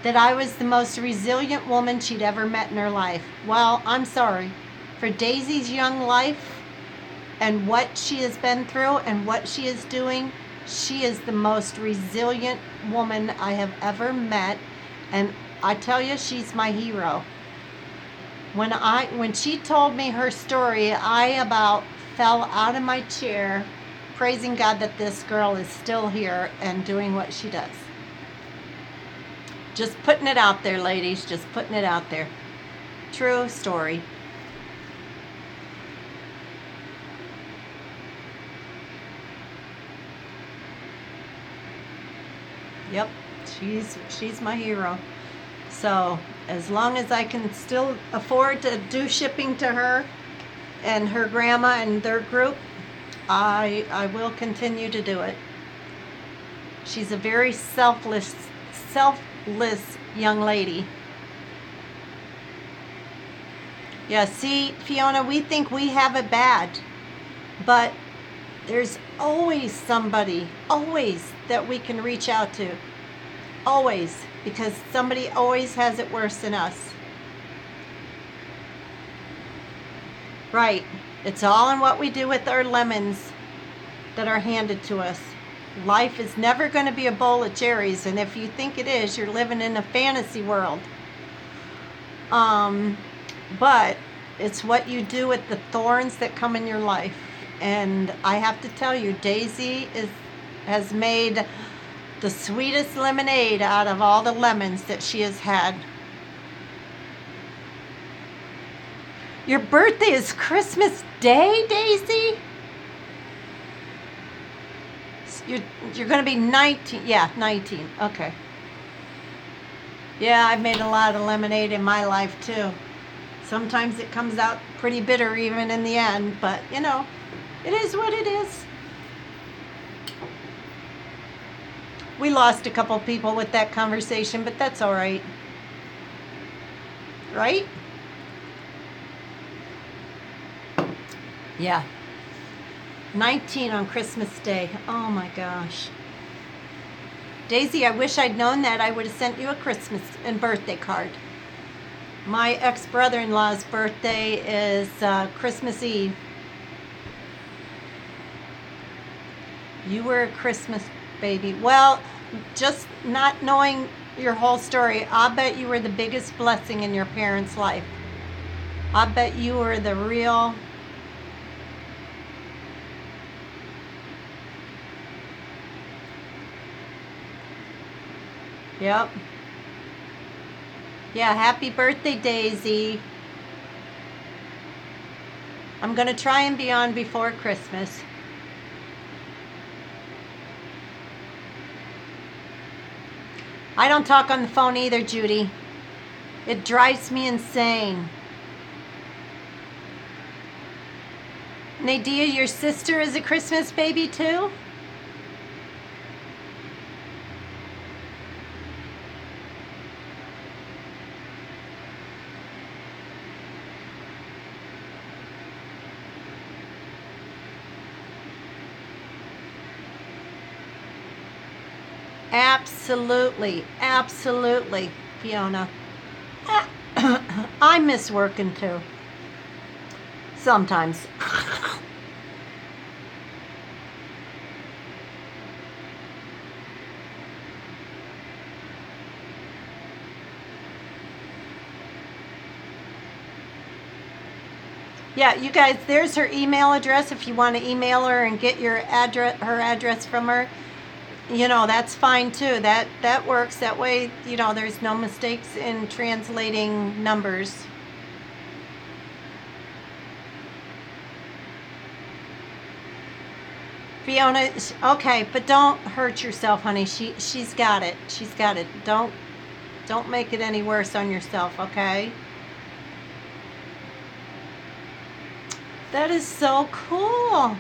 that I was the most resilient woman she'd ever met in her life. Well, I'm sorry. For Daisy's young life and what she has been through and what she is doing, she is the most resilient woman I have ever met. And I tell you, she's my hero. When she told me her story, I about fell out of my chair, praising God that this girl is still here and doing what she does. Just putting it out there, ladies. Just putting it out there. True story. Yep, she's my hero. So as long as I can still afford to do shipping to her and her grandma and their group, I will continue to do it. She's a very selfless young lady. Yeah, see, Fiona, we think we have it bad, but there's always somebody, always, that we can reach out to. Always, because somebody always has it worse than us. Right. It's all in what we do with our lemons that are handed to us. Life is never going to be a bowl of cherries, and if you think it is, you're living in a fantasy world. But it's what you do with the thorns that come in your life. And I have to tell you, Daisy has made the sweetest lemonade out of all the lemons that she has had. Your birthday is Christmas Day, Daisy? You're going to be 19. Yeah, 19. Okay. Yeah, I've made a lot of lemonade in my life, too. Sometimes it comes out pretty bitter even in the end, but, you know, it is what it is. We lost a couple people with that conversation, but that's all right. Right? Yeah. 19 on Christmas Day. Oh my gosh. Daisy, I wish I'd known that. I would have sent you a Christmas and birthday card. My ex-brother-in-law's birthday is Christmas Eve. You were a Christmas baby. Well, just not knowing your whole story, I bet you were the biggest blessing in your parents' life. I bet you were the real... Yep. Yeah, happy birthday, Daisy. I'm going to try and be on before Christmas. I don't talk on the phone either, Judy. It drives me insane. Nadia, your sister is a Christmas baby too? Absolutely, absolutely, Fiona. I miss working too. Sometimes. Yeah, you guys, there's her email address if you want to email her and get your address, her address from her. You know, that's fine too. That works. That way, you know, there's no mistakes in translating numbers. Fiona, okay, but don't hurt yourself, honey. She's got it. She's got it. Don't make it any worse on yourself, okay? That is so cool.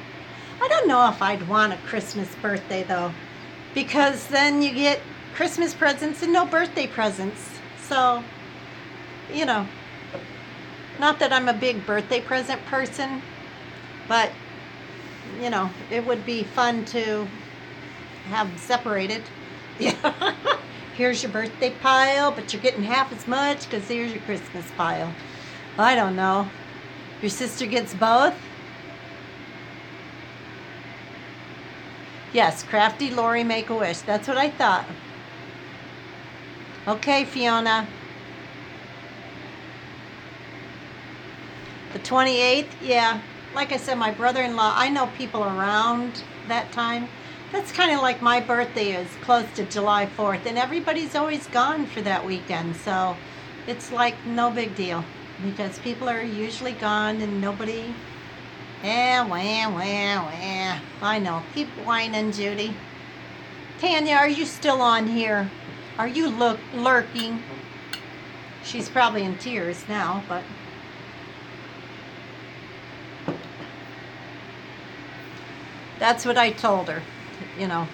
I don't know if I'd want a Christmas birthday though, because then you get Christmas presents and no birthday presents. So, you know, not that I'm a big birthday present person, but, you know, it would be fun to have them separated. Yeah. Here's your birthday pile, but you're getting half as much because here's your Christmas pile. I don't know. Your sister gets both? Yes, Crafty Lori Make-A-Wish. That's what I thought. Okay, Fiona. The 28th? Yeah. Like I said, my brother-in-law, I know people around that time. That's kind of like my birthday is close to July 4th, and everybody's always gone for that weekend, so it's like no big deal because people are usually gone and nobody... wah. I know. Keep whining, Judy. Tanya, are you still on here? Are you lurking? She's probably in tears now, but... That's what I told her, you know.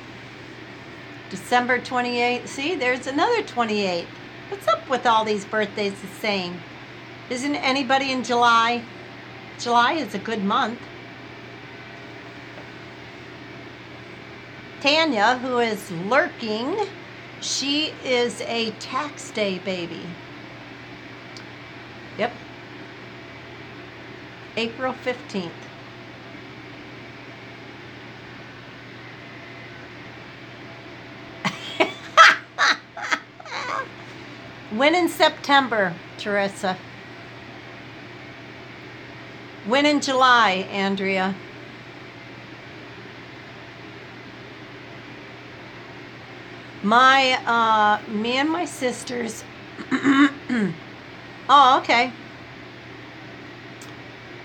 December 28th. See, there's another 28. What's up with all these birthdays the same? Isn't anybody in July? July is a good month. Tanya, who is lurking, she is a tax day baby. Yep. April 15th. When in September, Teresa? When in July, Andrea? Me and my sisters. Oh, okay.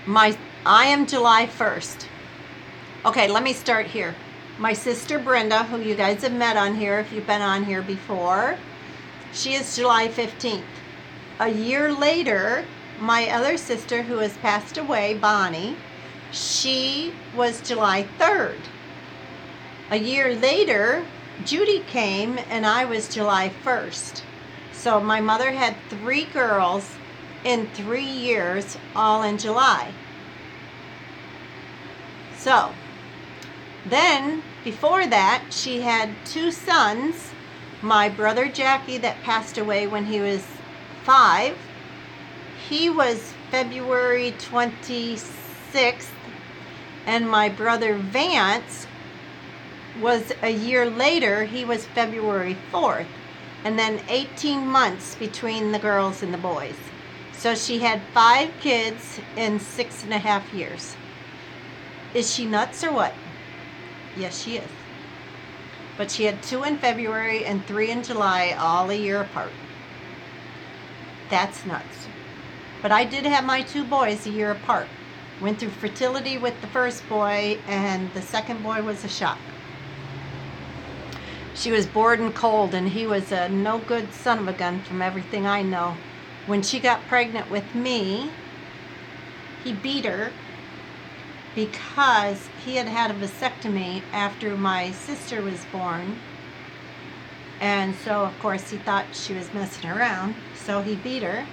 I am July 1st. Okay, let me start here. My sister Brenda, who you guys have met on here if you've been on here before, she is July 15th. A year later, my other sister who has passed away, Bonnie, she was July 3rd. A year later, Judy came and I was July 1st. So my mother had 3 girls in 3 years, all in July. So then before that, she had 2 sons. My brother Jackie that passed away when he was 5. He was February 26th. And my brother Vance was a year later. He was February 4th. And then 18 months between the girls and the boys. So she had 5 kids in 6.5 years. Is she nuts or what? Yes, she is. But she had 2 in February and 3 in July, all a year apart. That's nuts. But I did have my 2 boys a year apart. Went through fertility with the first boy, and the second boy was a shock. She was bored and cold, and he was a no good son of a gun from everything I know. When she got pregnant with me, he beat her because he had had a vasectomy after my sister was born. And so, of course, he thought she was messing around. So he beat her,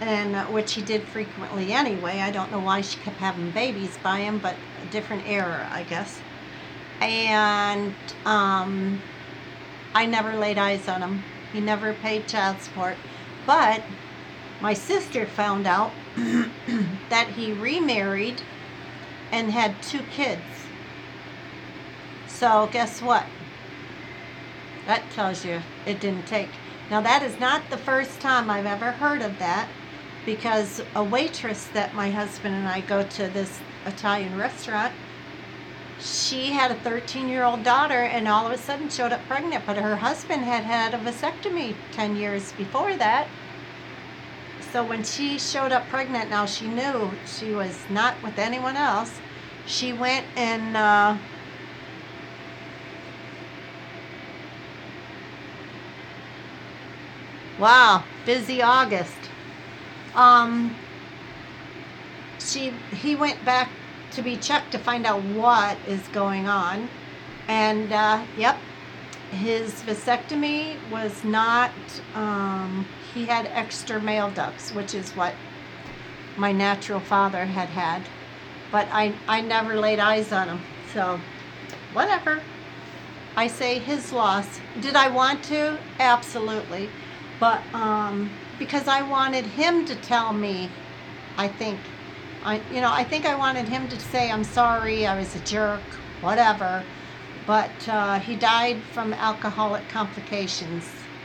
and which he did frequently anyway. I don't know why she kept having babies by him, but a different era, I guess. And I never laid eyes on him. He never paid child support. But my sister found out that he remarried and had 2 kids. So guess what? That tells you it didn't take. Now that is not the first time I've ever heard of that, because a waitress that my husband and I go to this Italian restaurant, she had a 13-year-old daughter and all of a sudden showed up pregnant, but her husband had had a vasectomy 10 years before that. So when she showed up pregnant, now she knew she was not with anyone else. She went and wow, busy August. He went back to be checked to find out what is going on, and yep, his vasectomy was not. He had extra male ducts, which is what my natural father had had, but I never laid eyes on him, so whatever. I say his loss. Did I want to? Absolutely. But because I wanted him to tell me, I think I wanted him to say, I'm sorry, I was a jerk, whatever. But he died from alcoholic complications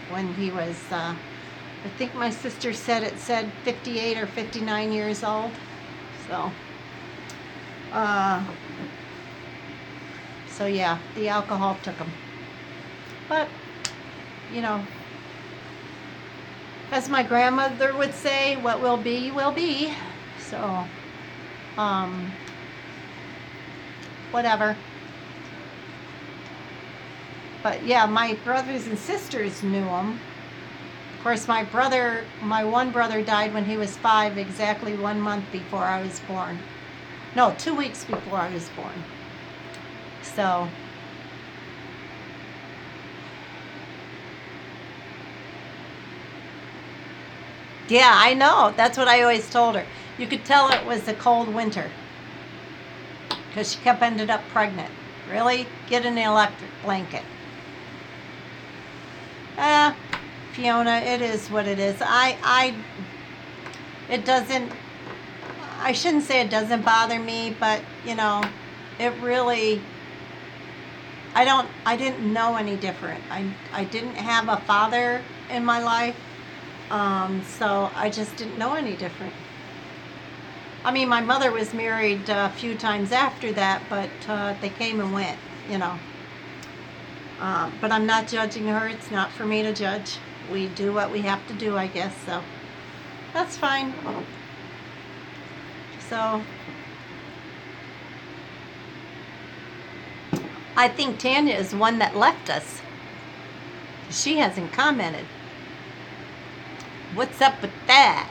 when he was, I think my sister said it said 58 or 59 years old. So yeah, the alcohol took him. But, as my grandmother would say, what will be, will be. So, whatever. But yeah, my brothers and sisters knew him. Of course, my one brother died when he was 5, exactly 1 month before I was born. No, 2 weeks before I was born. So, yeah, I know. That's what I always told her. You could tell it was a cold winter because she ended up pregnant. Really? Get an electric blanket. Fiona, it is what it is. It doesn't, I shouldn't say it doesn't bother me, but you know, it really, I didn't know any different. I didn't have a father in my life, so I just didn't know any different. I mean, my mother was married a few times after that, but they came and went, you know. But I'm not judging her. It's not for me to judge. We do what we have to do, I guess, so that's fine. So I think Tanya is one that left us. She hasn't commented. What's up with that?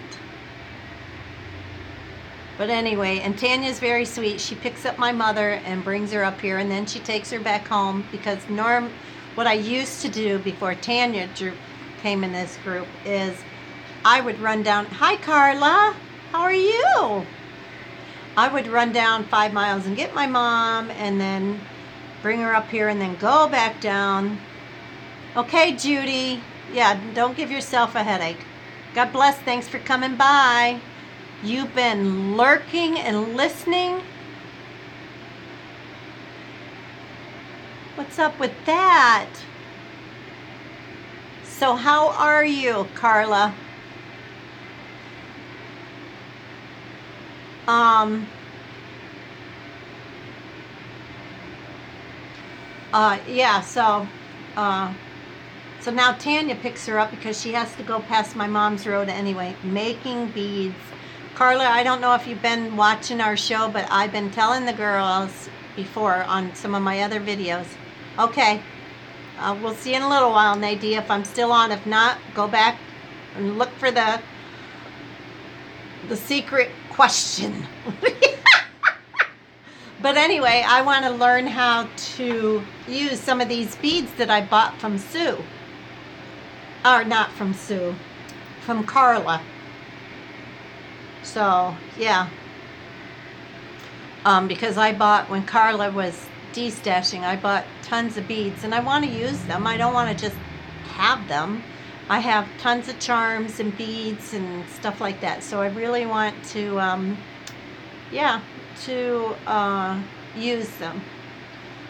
But anyway, and Tanya's very sweet. She picks up my mother and brings her up here, and then she takes her back home, because what I used to do before Tanya came in this group is I would run down, hi Carla, how are you? I would run down 5 miles and get my mom and then bring her up here and then go back down. Okay, Judy. Yeah, don't give yourself a headache. God bless. Thanks for coming by. You've been lurking and listening. What's up with that? So how are you, Carla? Yeah, so now Tanya picks her up because she has to go past my mom's road anyway, making beads. Carla, I don't know if you've been watching our show, but I've been telling the girls before on some of my other videos. Okay, we'll see in a little while, Nadia, if I'm still on. If not, go back and look for the secret question. But anyway, I want to learn how to use some of these beads that I bought from Sue. Or not from Sue, from Carla. So, yeah. Because I bought, when Carla was de-stashing, I bought tons of beads, and I want to use them. I don't want to just have them. I have tons of charms and beads and stuff like that. So I really want to, use them.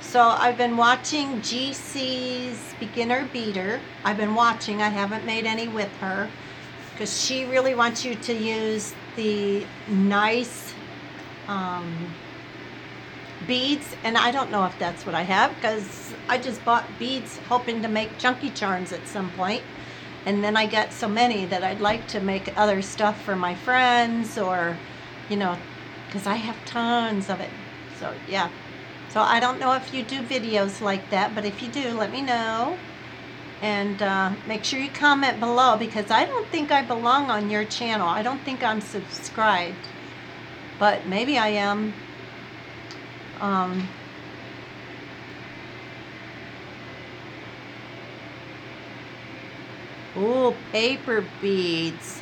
So I've been watching GC's Beginner Beater. I've been watching. I haven't made any with her, because she really wants you to use the nice beads, and I don't know if that's what I have, because I just bought beads hoping to make chunky charms at some point, and then I got so many that I'd like to make other stuff for my friends, or you know, because I have tons of it. So yeah, so I don't know if you do videos like that, but if you do, let me know. And make sure you comment below, because I don't think I belong on your channel. I don't think I'm subscribed, but maybe I am. Ooh, paper beads.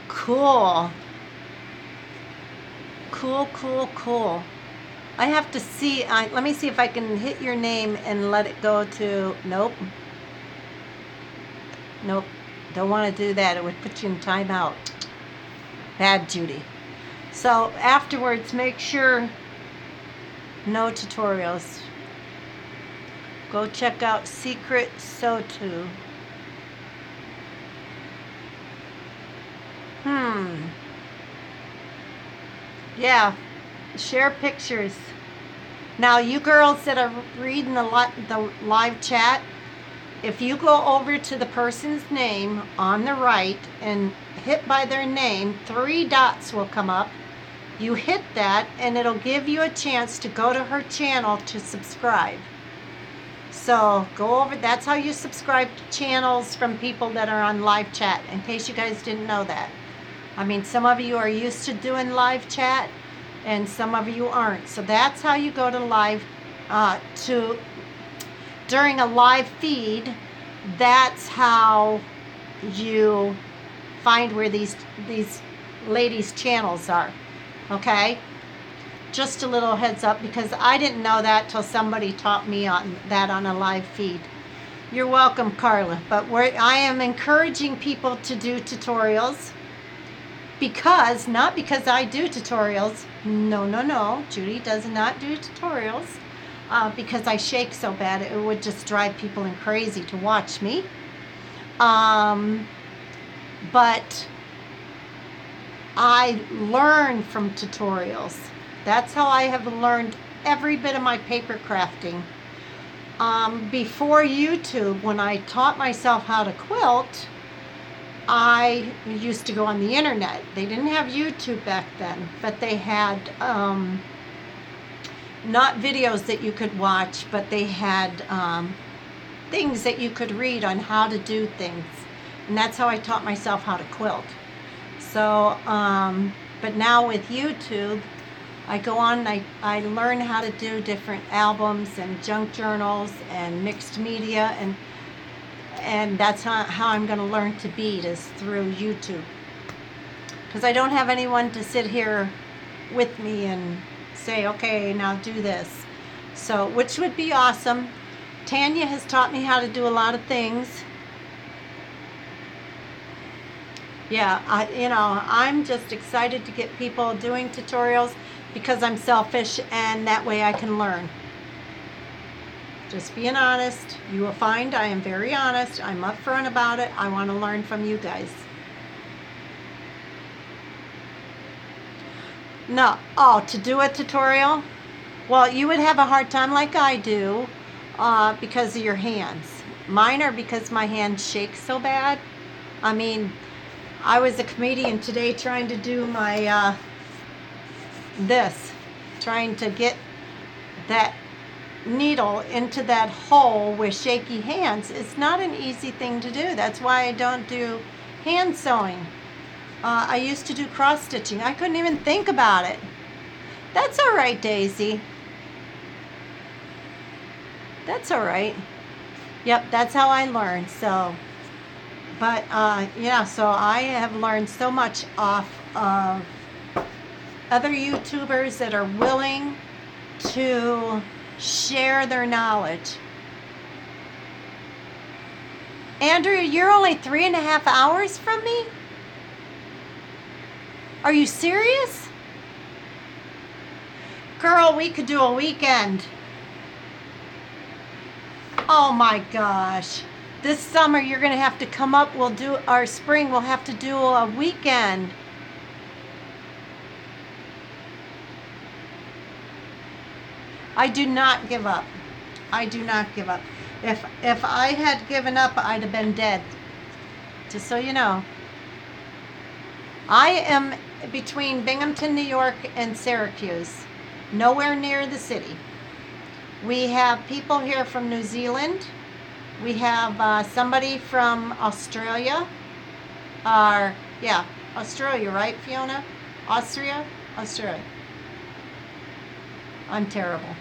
Cool. Cool, cool, cool. I have to see, let me see if I can hit your name and let it go to, nope. Nope, don't want to do that. It would put you in timeout. Bad Judy. So afterwards, make sure, no tutorials. Go check out Secret Sotu. Yeah. Share pictures. Now, you girls that are reading the live chat, if you go over to the person's name on the right and hit by their name, 3 dots will come up. You hit that and it'll give you a chance to go to her channel to subscribe. So go over, that's how you subscribe to channels from people that are on live chat, in case you guys didn't know that. I mean, some of you are used to doing live chat, and some of you aren't. So that's how you go to live, during a live feed. That's how you find where these ladies' channels are. Okay? Just a little heads up, because I didn't know that till somebody taught me on that on a live feed. You're welcome, Carla. But I am encouraging people to do tutorials not because I do tutorials. No. Judy does not do tutorials because I shake so bad. It would just drive people crazy to watch me. But I learn from tutorials. That's how I have learned every bit of my paper crafting. Before YouTube, when I taught myself how to quilt, I used to go on the internet. They didn't have YouTube back then, but they had not videos that you could watch, but they had things that you could read on how to do things. And that's how I taught myself how to quilt. So, but now with YouTube, I go on and I learn how to do different albums and junk journals and mixed media, and that's how I'm going to learn to bead, is through YouTube. Because I don't have anyone to sit here with me and say, okay, now do this. So, which would be awesome. Tanya has taught me how to do a lot of things. Yeah, I'm just excited to get people doing tutorials because I'm selfish, and that way I can learn. Just being honest. You will find I am very honest. I'm upfront about it. I want to learn from you guys. No, to do a tutorial? Well, you would have a hard time like I do because of your hands. Mine are because my hands shake so bad. I mean, I was a comedian today trying to do my trying to get that needle into that hole with shaky hands. It's not an easy thing to do. That's why I don't do hand sewing. I used to do cross stitching. I couldn't even think about it. That's all right, Daisy. That's all right. Yep, that's how I learned. So, but yeah, so I have learned so much off of other YouTubers that are willing to share their knowledge. Andrew, you're only 3.5 hours from me? Are you serious? Girl, we could do a weekend. Oh my gosh. This summer you're going to have to come up. Our spring, we'll have to do a weekend. I do not give up. I do not give up. If I had given up, I'd have been dead. Just so you know. I am between Binghamton, New York, and Syracuse. Nowhere near the city. We have people here from New Zealand. We have somebody from Australia. Yeah, Australia, right, Fiona? Australia. I'm terrible.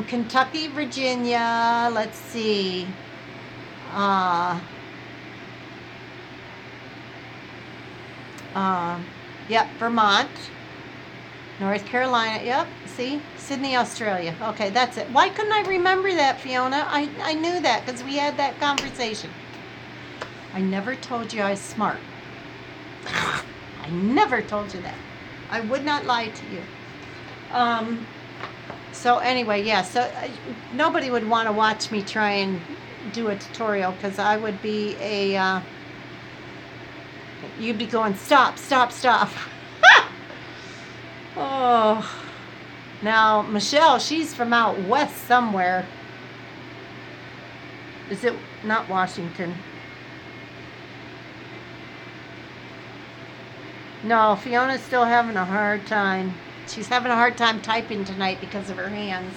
Kentucky, Virginia, let's see. Yep, Vermont. North Carolina, yep, see? Sydney, Australia. Okay, that's it. Why couldn't I remember that, Fiona? I knew that because we had that conversation. I never told you I was smart. I never told you that. I would not lie to you. So anyway, yeah, so nobody would want to watch me try and do a tutorial because I would be you'd be going, stop. Oh, now Michelle, she's from out west somewhere. Is it not Washington? No, Fiona's still having a hard time. She's having a hard time typing tonight because of her hands.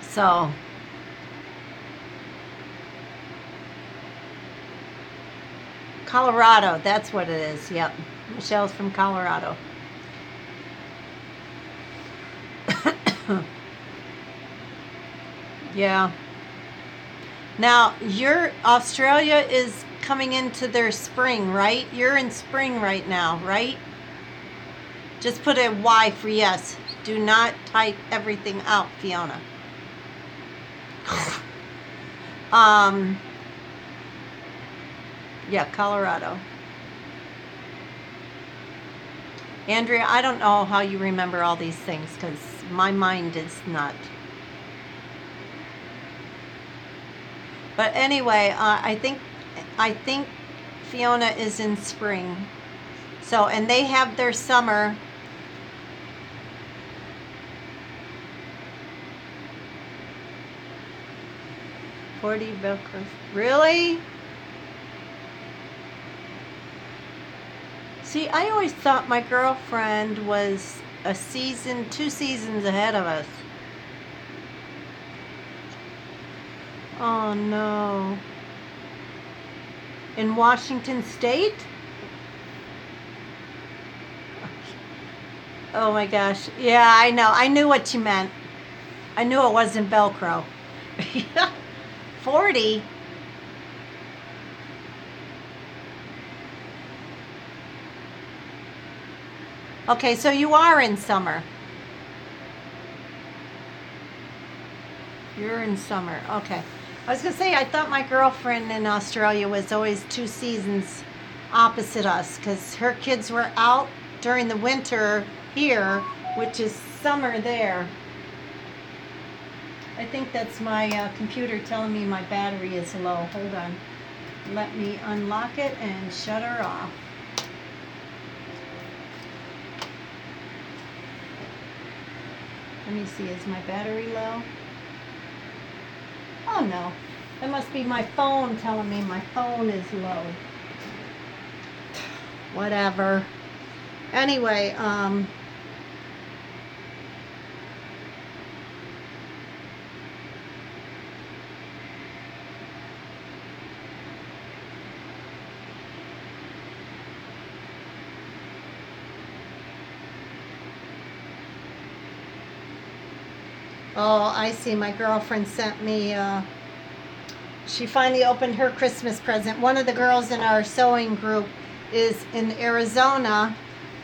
So, Colorado, that's what it is. Yep. Michelle's from Colorado. Yeah. Now, Australia is coming into their spring, right? You're in spring right now, right? Just put a Y for yes. Do not type everything out, Fiona. Yeah, Colorado. Andrea, I don't know how you remember all these things because my mind is not. But anyway, I think Fiona is in spring. So, and they have their summer. $40. Really? See, I always thought my girlfriend was a season, 2 seasons ahead of us. Oh no. In Washington State? Oh my gosh. Yeah, I know. I knew what you meant. I knew it wasn't Velcro. 40? Okay, so you are in summer. You're in summer. Okay. I was going to say, I thought my girlfriend in Australia was always 2 seasons opposite us because her kids were out during the winter here, which is summer there. I think that's my computer telling me my battery is low. Hold on. Let me unlock it and shut her off. Let me see, is my battery low? Oh no, that must be my phone telling me my phone is low. Whatever. Anyway, oh, I see. My girlfriend sent me, she finally opened her Christmas present. One of the girls in our sewing group is in Arizona,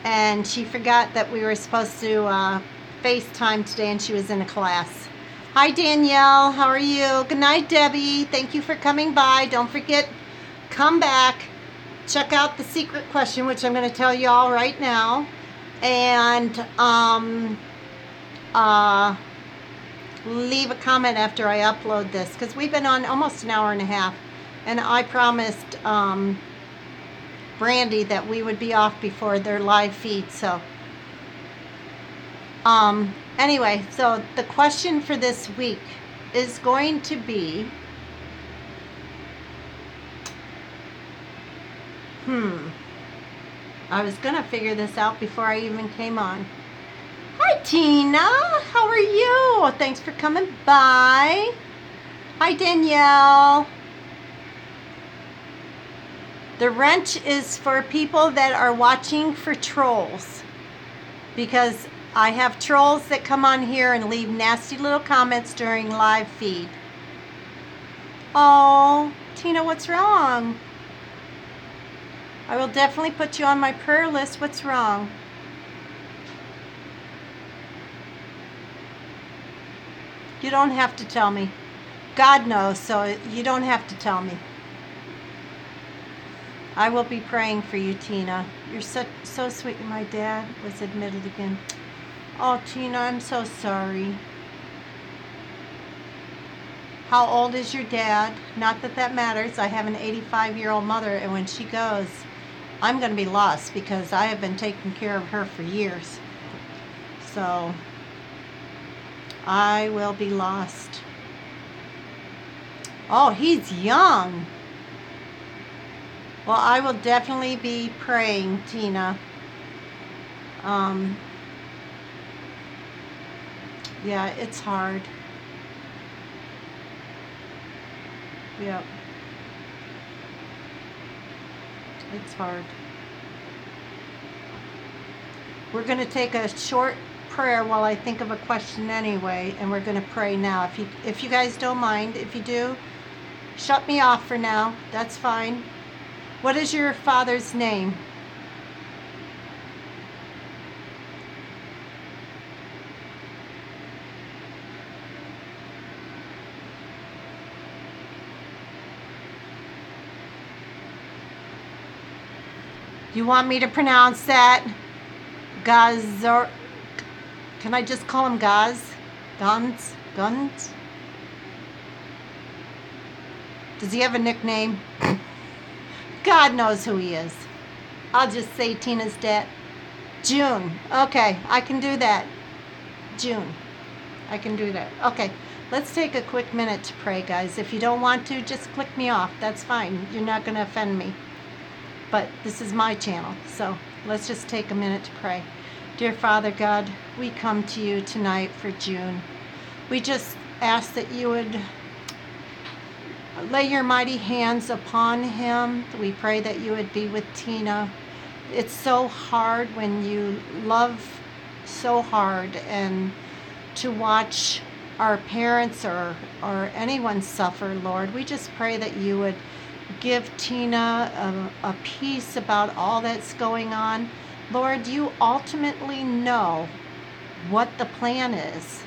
and she forgot that we were supposed to FaceTime today, and she was in a class. Hi, Danielle. How are you? Good night, Debbie. Thank you for coming by. Don't forget, come back. Check out the secret question, which I'm going to tell you all right now. And, leave a comment after I upload this because we've been on almost an hour and a half, and I promised Brandy that we would be off before their live feed. So anyway, so the question for this week is going to be I was gonna figure this out before I even came on. Hi, Tina. How are you? Thanks for coming by. Hi, Danielle. The wrench is for people that are watching for trolls, because I have trolls that come on here and leave nasty little comments during live feed. Oh, Tina, what's wrong? I will definitely put you on my prayer list. What's wrong? You don't have to tell me. God knows, so you don't have to tell me. I will be praying for you, Tina. You're so sweet. My dad was admitted again. Oh, Tina, I'm so sorry. How old is your dad? Not that that matters. I have an 85-year-old mother, and when she goes, I'm going to be lost because I have been taking care of her for years. So I will be lost. Oh, he's young. Well, I will definitely be praying, Tina. Yeah, it's hard. Yep. It's hard. We're going to take a short prayer while I think of a question anyway, and we're going to pray now. If you guys don't mind, if you do, shut me off for now. That's fine. What is your father's name? You want me to pronounce that? Gazor. Can I just call him Gaz? Guns? Does he have a nickname? God knows who he is. I'll just say Tina's dad. June. Okay, I can do that. June. I can do that. Okay, let's take a quick minute to pray, guys. If you don't want to, just click me off. That's fine. You're not going to offend me. But this is my channel, so let's just take a minute to pray. Dear Father God, we come to you tonight for June. We just ask that you would lay your mighty hands upon him. We pray that you would be with Tina. It's so hard when you love so hard, and to watch our parents or anyone suffer, Lord. We just pray that you would give Tina a peace about all that's going on. Lord, you ultimately know what the plan is,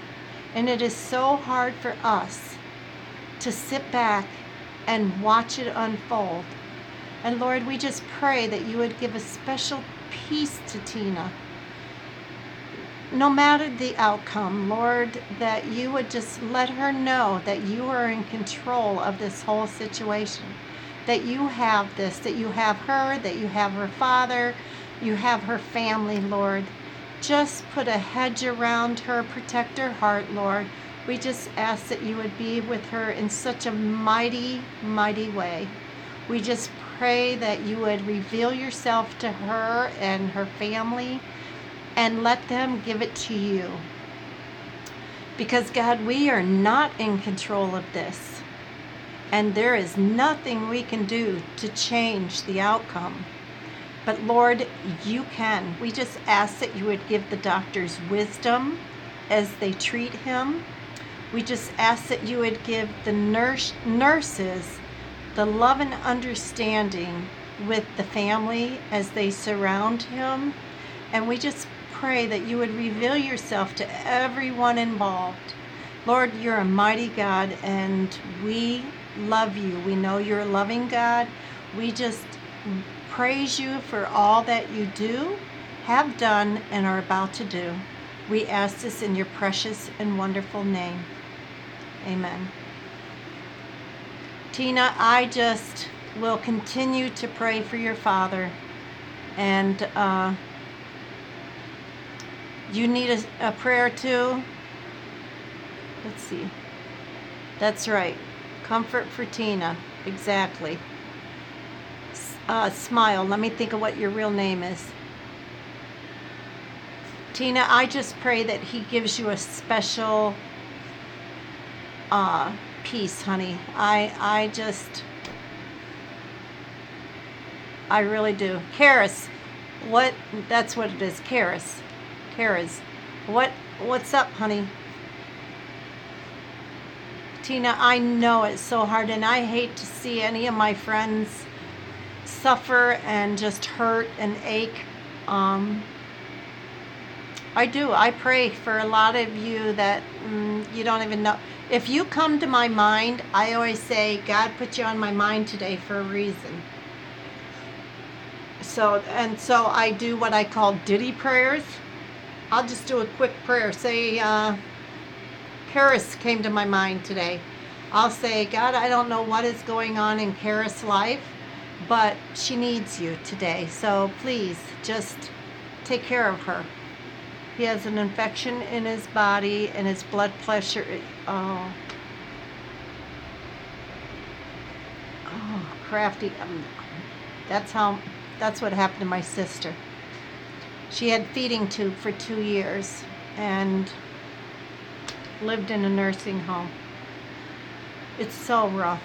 and it is so hard for us to sit back and watch it unfold. And Lord, we just pray that you would give a special peace to Tina. No matter the outcome, Lord, that you would just let her know that you are in control of this whole situation. That you have this, that you have her, that you have her father, you have her family, Lord. Just put a hedge around her, protect her heart, Lord. We just ask that you would be with her in such a mighty, mighty way. We just pray that you would reveal yourself to her and her family and let them give it to you. Because God, we are not in control of this. And there is nothing we can do to change the outcome. But Lord, you can. We just ask that you would give the doctors wisdom as they treat him. We just ask that you would give the nurses the love and understanding with the family as they surround him. And we just pray that you would reveal yourself to everyone involved. Lord, you're a mighty God, and we love you. We know you're a loving God. We just praise you for all that you do, have done, and are about to do. We ask this in your precious and wonderful name. Amen. Tina, I just will continue to pray for your father. And you need a prayer too? Let's see. That's right. Comfort for Tina. Exactly. Smile. Let me think of what your real name is. Tina, I just pray that he gives you a special peace, honey. I really do. Karis. That's what it is. Karis. What's up, honey? Tina, I know it's so hard, and I hate to see any of my friends suffer and just hurt and ache. I do. I pray for a lot of you that you don't even know. If you come to my mind, I always say, God put you on my mind today for a reason. So I do what I call ditty prayers. I'll just do a quick prayer. Say, Karis came to my mind today. I'll say, God, I don't know what is going on in Karis' life, but she needs you today. So please just take care of her. He has an infection in his body, and his blood pressure. Oh, crafty. That's what happened to my sister. She had feeding tube for 2 years and lived in a nursing home. It's so rough.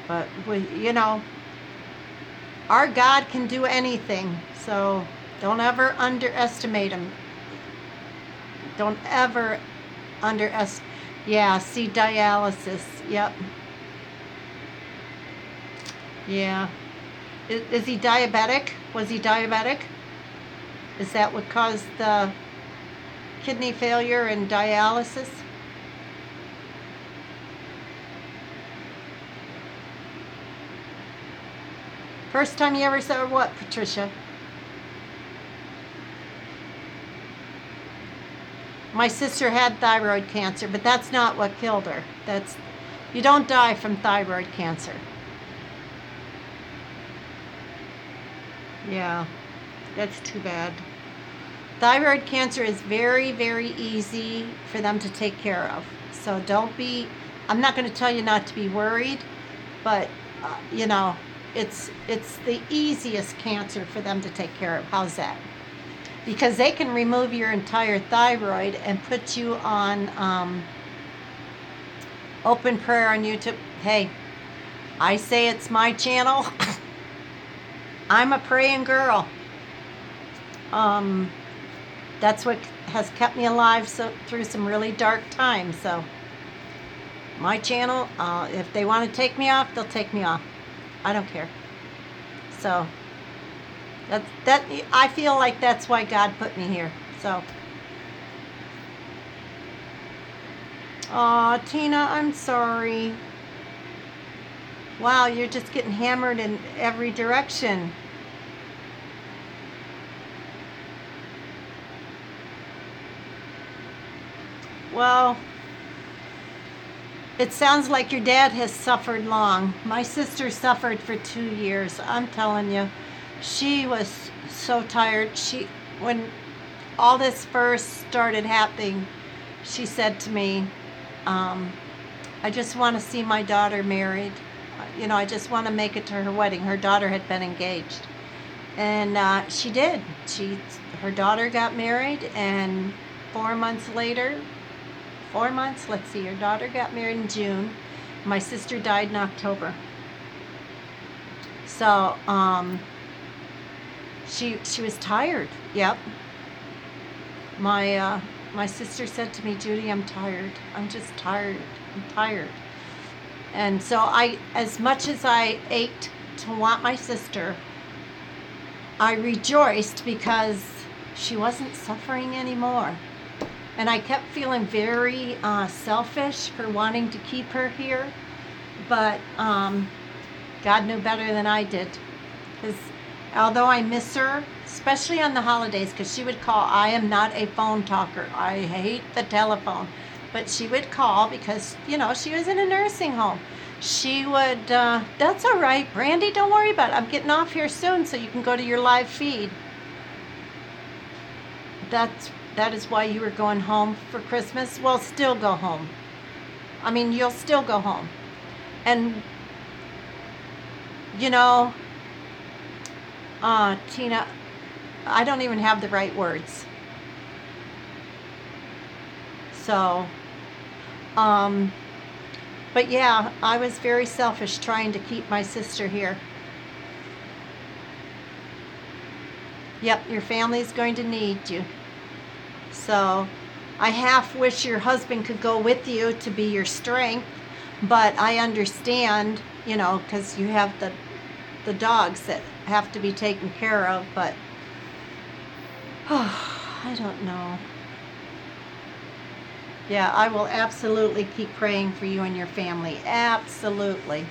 But our God can do anything. So don't ever underestimate him. Don't ever underestimate. Yeah, see, dialysis. Yep. Yeah. Is he diabetic? Was he diabetic? Is that what caused the kidney failure and dialysis? First time you ever saw what, Patricia? My sister had thyroid cancer, but that's not what killed her. You don't die from thyroid cancer. Yeah, that's too bad. Thyroid cancer is very, very easy for them to take care of. So I'm not going to tell you not to be worried, but, it's the easiest cancer for them to take care of. How's that? Because they can remove your entire thyroid and put you on open prayer on YouTube. Hey, I say it's my channel. I'm a praying girl. That's what has kept me alive through some really dark times. So my channel, if they want to take me off, they'll take me off. I don't care. So I feel like that's why God put me here. So, aw, Tina, I'm sorry. Wow, you're just getting hammered in every direction. Well, it sounds like your dad has suffered long. My sister suffered for 2 years. I'm telling you, she was so tired. When all this first started happening, she said to me, I just want to see my daughter married. I just want to make it to her wedding. Her daughter had been engaged. And she did. Her daughter got married, and 4 months later, her daughter got married in June. My sister died in October. So, she was tired. Yep. My sister said to me, Judy, I'm tired. I'm just tired. I'm tired. And so as much as I ached to want my sister, I rejoiced because she wasn't suffering anymore. And I kept feeling very selfish for wanting to keep her here. But God knew better than I did. Because although I miss her, especially on the holidays, because she would call. I am not a phone talker. I hate the telephone. But she would call because, she was in a nursing home. She would, that's all right, Brandy, don't worry about it. I'm getting off here soon so you can go to your live feed. That is why you were going home for Christmas. Well, still go home. I mean, you'll still go home. And, Tina, I don't even have the right words. So, but yeah, I was very selfish trying to keep my sister here. Yep, your family's going to need you. So I half wish your husband could go with you to be your strength, but I understand, because you have the dogs that have to be taken care of, but I don't know. Yeah, I will absolutely keep praying for you and your family. Absolutely.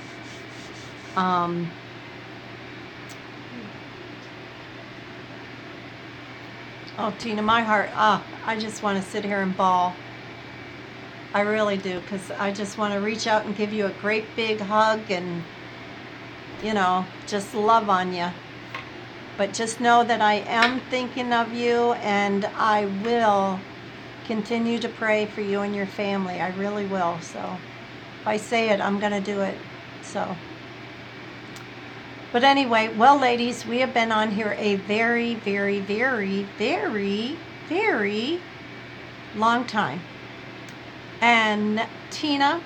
Oh, Tina, my heart, I just want to sit here and bawl. I really do, because I just want to reach out and give you a great big hug and, just love on you. But just know that I am thinking of you, and I will continue to pray for you and your family. I really will. So if I say it, I'm going to do it. So. But anyway, well, ladies, we have been on here a very, very, very, very, very long time. And Tina,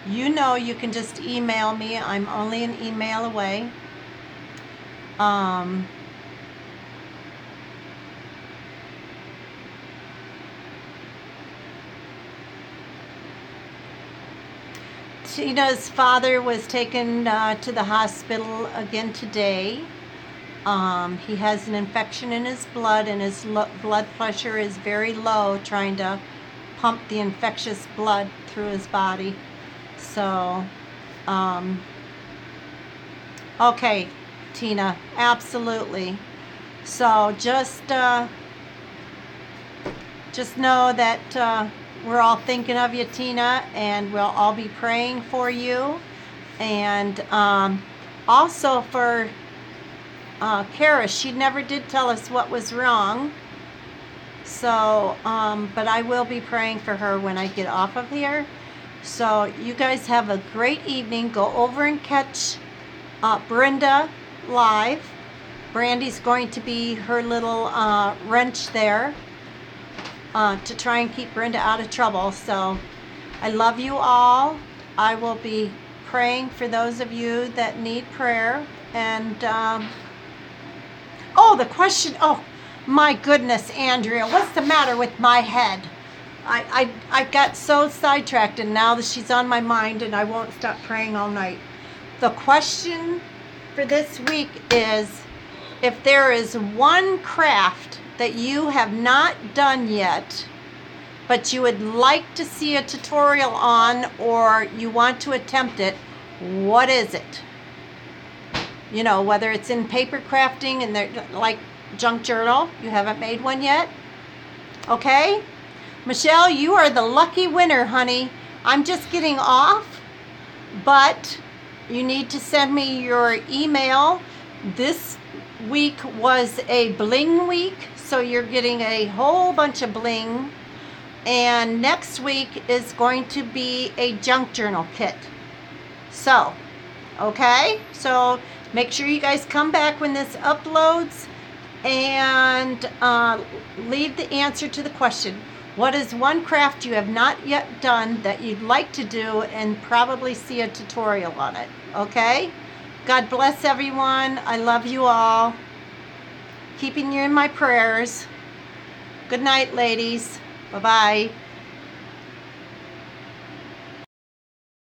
you can just email me. I'm only an email away. Tina's father was taken to the hospital again today. He has an infection in his blood, and his blood pressure is very low, trying to pump the infectious blood through his body. So, okay, Tina. Absolutely. So just know that we're all thinking of you, Tina, and we'll all be praying for you. And also for Kara, she never did tell us what was wrong. So, but I will be praying for her when I get off of here. So you guys have a great evening. Go over and catch Brenda live. Brandy's going to be her little wrench there to try and keep Brenda out of trouble. So I love you all. I will be praying for those of you that need prayer. And oh, the question, oh my goodness, Andrea, what's the matter with my head? I got so sidetracked, and now that she's on my mind, and I won't stop praying all night. The question for this week is, if there is one craft that you have not done yet, but you would like to see a tutorial on, or you want to attempt it, what is it? You know, whether it's in paper crafting and they're like junk journal, you haven't made one yet. Okay? Michelle, you are the lucky winner, honey. I'm just getting off, but you need to send me your email. This week was a bling week, so you're getting a whole bunch of bling. And next week is going to be a junk journal kit. So, okay? So make sure you guys come back when this uploads and leave the answer to the question. What is one craft you have not yet done that you'd like to do and probably see a tutorial on it? Okay? God bless everyone. I love you all. Keeping you in my prayers. Good night, ladies. Bye-bye.